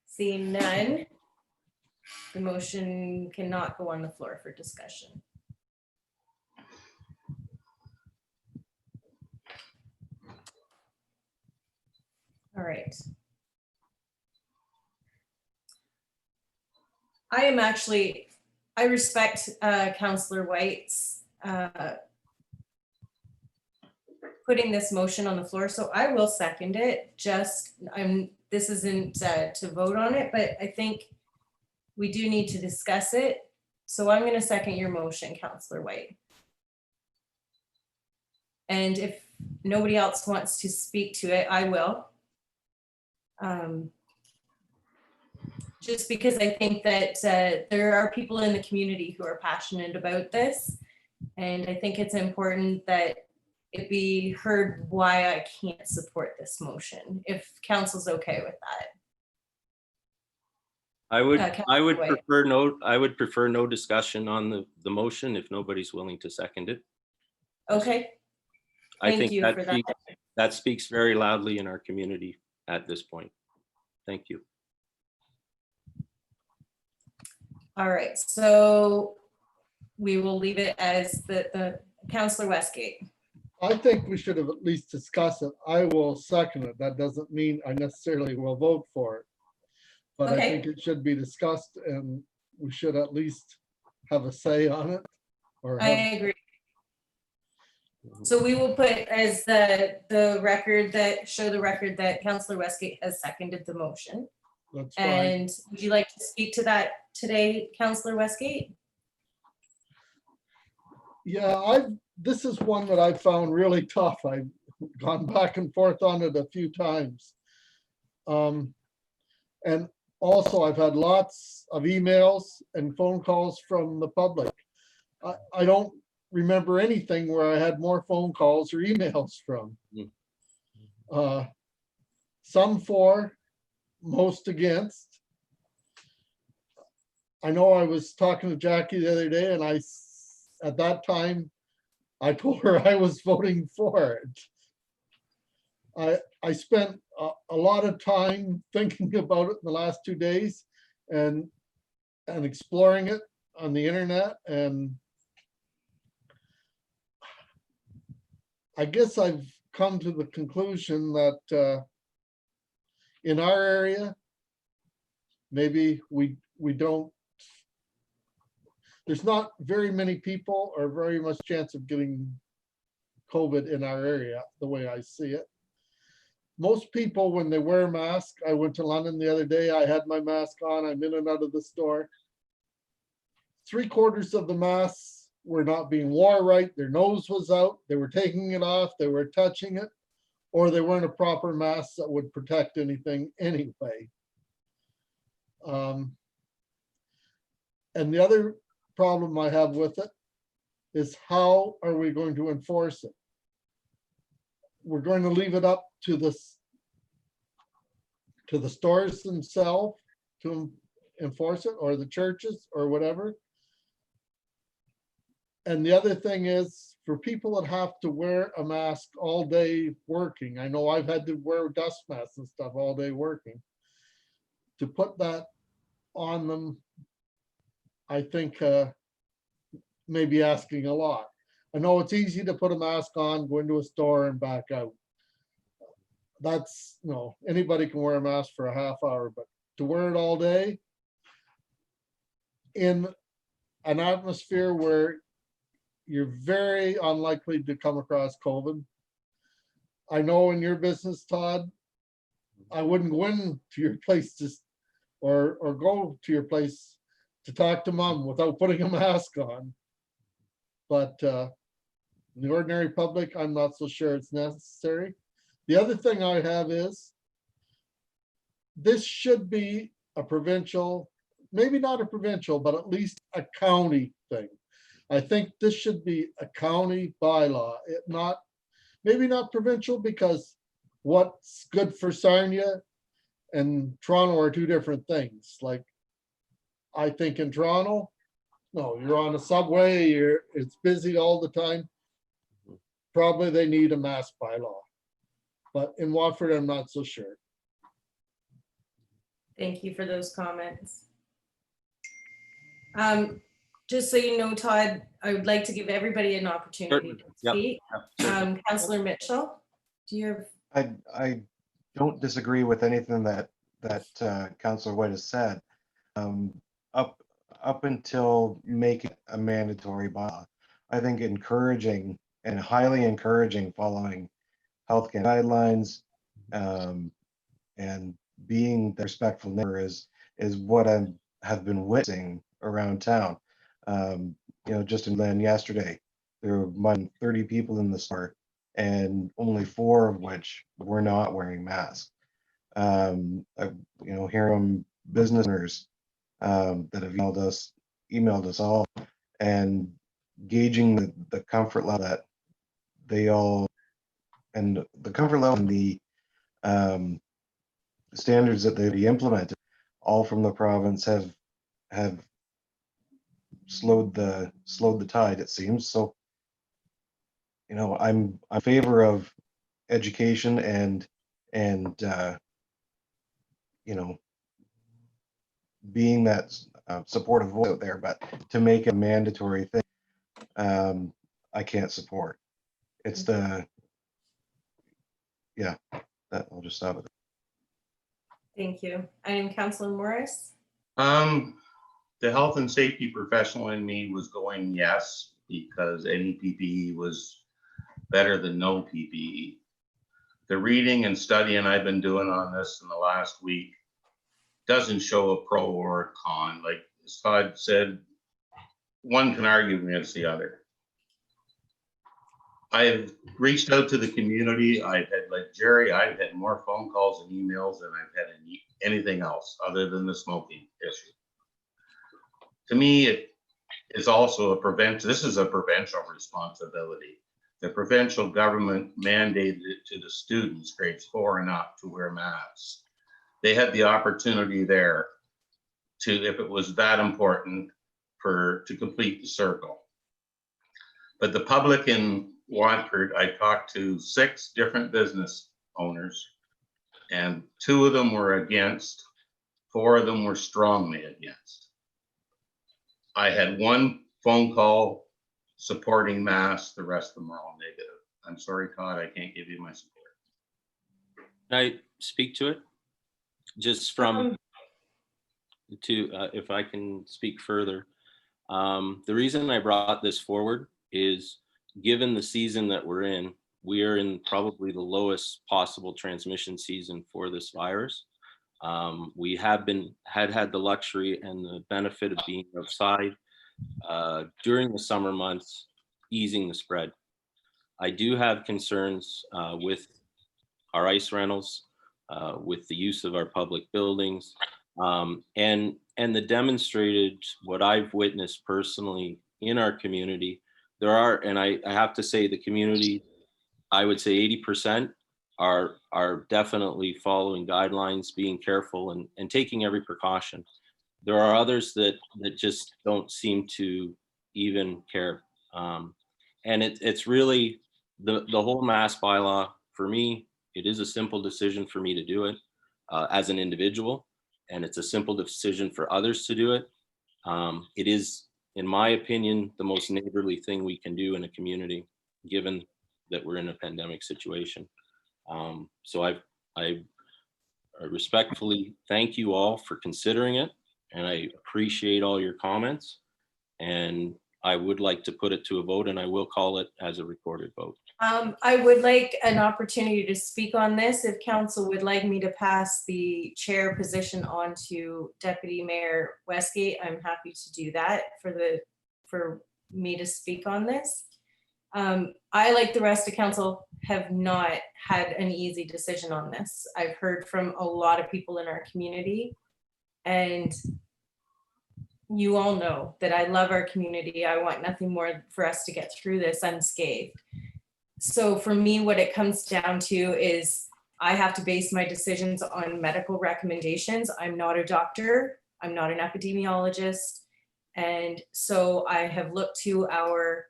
Seeing none, the motion cannot go on the floor for discussion. All right. I respect Councillor White's putting this motion on the floor, so I will second it. This isn't to vote on it, but I think we do need to discuss it. So I'm going to second your motion, Councillor White. And if nobody else wants to speak to it, I will. Just because I think that there are people in the community who are passionate about this. And I think it's important that it be heard why I can't support this motion, if council's okay with that. I would White. prefer no discussion on the motion if nobody's willing to second it. Okay, I Thank think you for that. that speaks very loudly in our community at this point. Thank you. all right, so we will leave it as the Councillor Westgate. I think we should have at least discussed it. I will second it. That doesn't mean I necessarily will vote for it. But I Okay. think it should be discussed and we should at least have a say on it. Or I have, agree. So we will put as the record that Councillor Westgate has seconded the motion. that's fine. And would you like to speak to that today, Councillor Westgate? Yeah, this is one that I found really tough. I've gone back and forth on it a few times. And also I've had lots of emails and phone calls from the public. I don't remember anything where I had more phone calls or emails from. Some for, most against. I know I was talking to Jackie the other day and at that time, I told her I was voting for it. I spent a lot of time thinking about it in the last 2 days and exploring it on the internet, and I guess I've come to the conclusion that in our area, maybe we don't, there's not very many people or very much chance of getting COVID in our area, the way I see it. Most people, when they wear a mask, I went to London the other day, I had my mask on, I'm in and out of the store. 3/4 of the masks were not being worn right, their nose was out, they were taking it off, they were touching it, or they weren't a proper mask that would protect anything anyway. And the other problem I have with it is how are we going to enforce it? We're going to leave it up to the stores themselves to enforce it, or the churches or whatever. And the other thing is, for people that have to wear a mask all day working, I know I've had to wear dust masks and stuff all day working. To put that on them, I think maybe asking a lot. I know it's easy to put a mask on, go into a store and back out. That's, you know, anybody can wear a mask for a half hour, but to wear it all day in an atmosphere where you're very unlikely to come across COVID. I know in your business, Todd, I wouldn't go in to your place or go to your place to talk to mom without putting a mask on. But in the ordinary public, I'm not so sure it's necessary. The other thing I have is, this should be a provincial, maybe not a provincial, but at least a county thing. I think this should be a county bylaw, maybe not provincial, because what's good for Sarnia and Toronto are two different things. Like, I think in Toronto, no, you're on a subway, it's busy all the time. Probably they need a mask bylaw. But in Watford, I'm not so sure. Thank you for those comments. Just so you know, Todd, I would like to give everybody an opportunity to Yep. speak. Councillor Mitchell, do you have? I don't disagree with anything that Councillor White has said. Up until making a mandatory bylaw, I think encouraging and highly encouraging following health guidelines and being the respectful neighbor is what I have been witnessing around town. You know, just in Lynn yesterday, there were more than 30 people in the store, and only 4 of which were not wearing masks. You know, here from business owners that have emailed us all, and gauging the comfort level that they all, and the comfort level and the standards that they've implemented, all from the province, have slowed the tide, it seems. So, you know, I'm in favor of education and you know, being that supportive voice out there, but to make a mandatory thing, I can't support. It's yeah, that I'll just stop it. Thank you. And Councillor Morris? The health and safety professional in me was going yes, because any PPE was better than no PPE. The reading and studying I've been doing on this in the last week doesn't show a pro or a con. Like Todd said, one can argue against the other. I've reached out to the community. I've had, like Jerry, I've had more phone calls and emails than I've had anything else other than the smoking issue. To me, it is also this is a provincial responsibility. The provincial government mandated it to the students, grades 4 and up, to wear masks. They had the opportunity there to, if it was that important, to complete the circle. But the public in Watford, I talked to 6 different business owners, and 2 of them were against, 4 of them were strongly against. I had 1 phone call supporting masks, the rest of them are all negative. I'm sorry, Todd, I can't give you my support. Can I speak to it? Just from if I can speak further. The reason I brought this forward is, given the season that we're in, we are in probably the lowest possible transmission season for this virus. We have had the luxury and the benefit of being outside during the summer months, easing the spread. I do have concerns with our ice rentals, with the use of our public buildings, and the demonstrated, what I've witnessed personally in our community. There are, and I have to say, the community, I would say 80% are definitely following guidelines, being careful and taking every precaution. There are others that just don't seem to even care. And it's really the whole mask bylaw. For me, it is a simple decision for me to do it as an individual, and it's a simple decision for others to do it. It is, in my opinion, the most neighborly thing we can do in a community, given that we're in a pandemic situation. So I respectfully thank you all for considering it, and I appreciate all your comments. And I would like to put it to a vote, and I will call it as a recorded vote. I would like an opportunity to speak on this. If council would like me to pass the chair position on to Deputy Mayor Westgate, I'm happy to do that for me to speak on this. I, like the rest of council, have not had an easy decision on this. I've heard from a lot of people in our community, and you all know that I love our community. I want nothing more for us to get through this unscathed. So for me, what it comes down to is I have to base my decisions on medical recommendations. I'm not a doctor. I'm not an epidemiologist. And so I have looked to our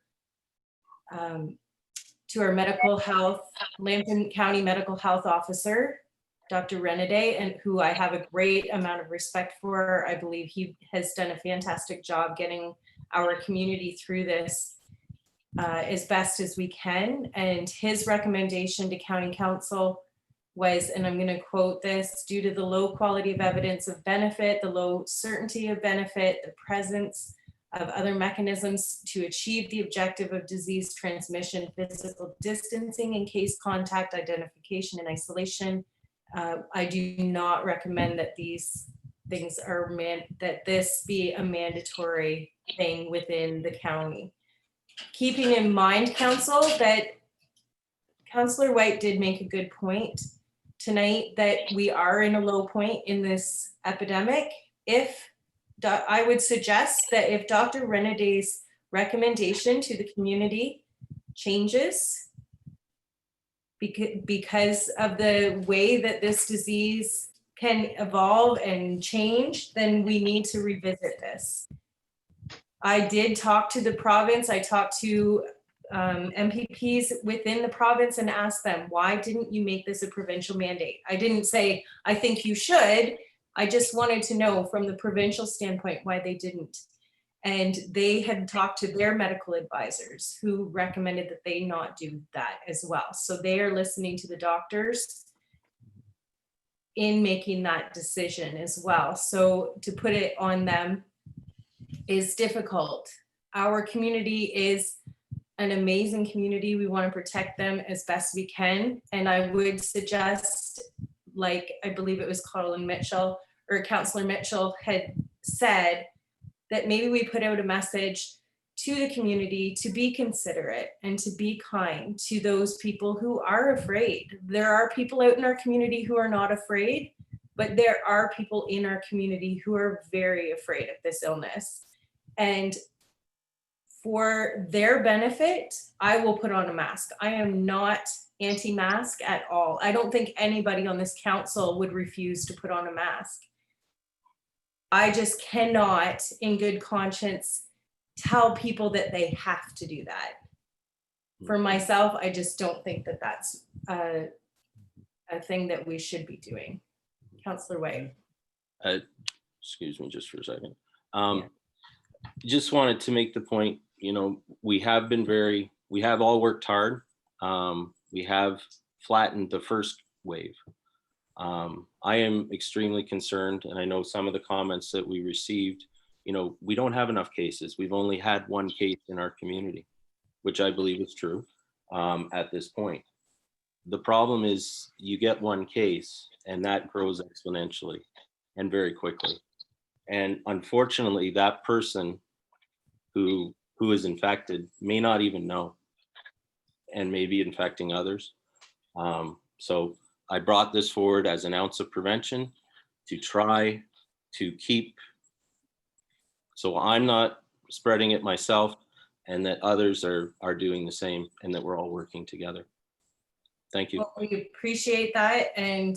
medical health, Lambton County Medical Health Officer, Dr. Renaday, and who I have a great amount of respect for. I believe he has done a fantastic job getting our community through this as best as we can. And his recommendation to County Council was, and I'm going to quote this, due to the low quality of evidence of benefit, the low certainty of benefit, the presence of other mechanisms to achieve the objective of disease transmission, physical distancing and case contact identification and isolation, I do not recommend that these things are that this be a mandatory thing within the county. Keeping in mind, council, that Councillor White did make a good point tonight, that we are in a low point in this epidemic. I would suggest that if Dr. Renaday's recommendation to the community changes because of the way that this disease can evolve and change, then we need to revisit this. I did talk to the province. I talked to MPPs within the province and asked them, why didn't you make this a provincial mandate? I didn't say, I think you should. I just wanted to know from the provincial standpoint why they didn't. And they had talked to their medical advisors who recommended that they not do that as well. So they are listening to the doctors in making that decision as well. So to put it on them is difficult. Our community is an amazing community. We want to protect them as best we can. And I would suggest, like I believe it was Colin Mitchell or Councillor Mitchell had said, that maybe we put out a message to the community to be considerate and to be kind to those people who are afraid. There are people out in our community who are not afraid, but there are people in our community who are very afraid of this illness. And for their benefit, I will put on a mask. I am not anti-mask at all. I don't think anybody on this council would refuse to put on a mask. I just cannot, in good conscience, tell people that they have to do that. For myself, I just don't think that that's a thing that we should be doing. Councillor White. Excuse me just for a second. Just wanted to make the point, you know, we have all worked hard We have flattened the first wave. I am extremely concerned, and I know some of the comments that we received, we don't have enough cases. We've only had one case in our community, which I believe is true at this point. The problem is you get one case and that grows exponentially and very quickly. And unfortunately, that person who is infected may not even know and may be infecting others. So I brought this forward as an ounce of prevention to try to keep, so I'm not spreading it myself, and that others are doing the same, and that we're all working together. Thank you. Well, we appreciate that. And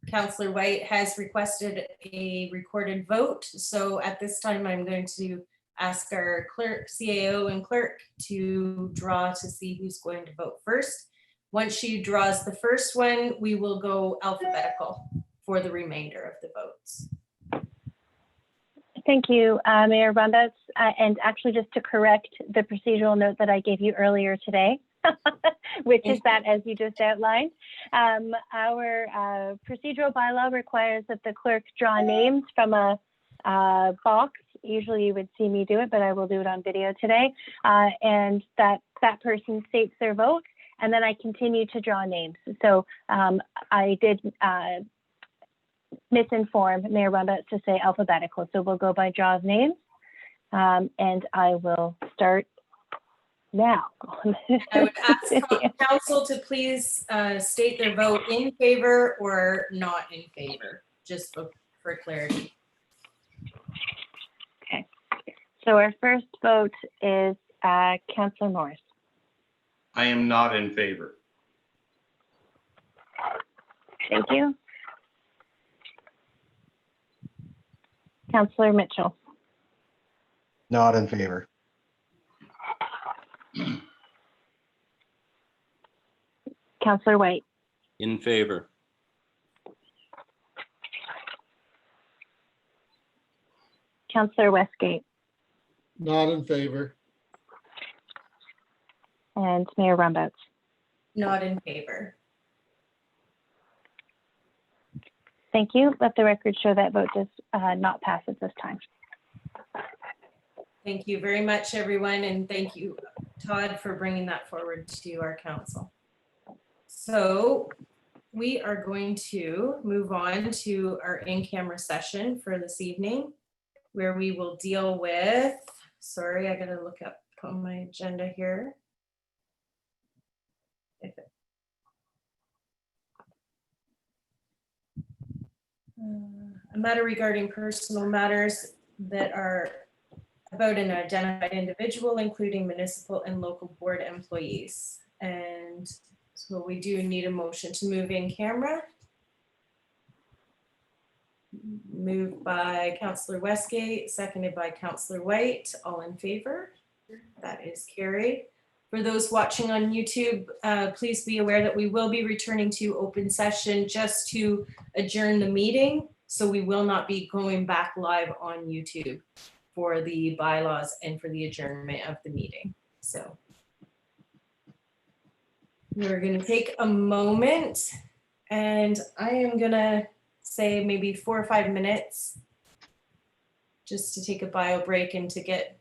Councillor White has requested a recorded vote. So at this time, I'm going to ask our clerk, CAO and clerk to draw to see who's going to vote first. Once she draws the first one, we will go alphabetical for the remainder of the votes. Thank you, Mayor Rundas. And actually, just to correct the procedural note that I gave you earlier today, which is that, as you just outlined, our procedural bylaw requires that the clerk draw names from a box. Usually you would see me do it, but I will do it on video today. And that person states their vote, and then I continue to draw names. So I did misinform Mayor Rundas to say alphabetical. So we'll go by draw of names, and I will start now. I would ask council to please state their vote in favor or not in favor, just for clarity. Okay, so our first vote is Councillor Morris. I am not in favor. Thank you. Councillor Mitchell. Not in favor. Councillor White. In favor. Councillor Westgate. Not in favor. And Mayor Rundas. Not in favor. Thank you. Let the record show that vote does not pass at this time. Thank you very much, everyone, and thank you, Todd, for bringing that forward to our council. So we are going to move on to our in-camera session for this evening, where we will deal with, sorry, I gotta look up on my agenda here. A matter regarding personal matters that are about an identified individual, including municipal and local board employees. And so we do need a motion to move in camera. Moved by Councillor Westgate, seconded by Councillor White. All in favor? That is carried. For those watching on YouTube, please be aware that we will be returning to open session just to adjourn the meeting. So we will not be going back live on YouTube for the bylaws and for the adjournment of the meeting. So we're going to take a moment, and I am going to say maybe 4 or 5 minutes just to take a bio break and to get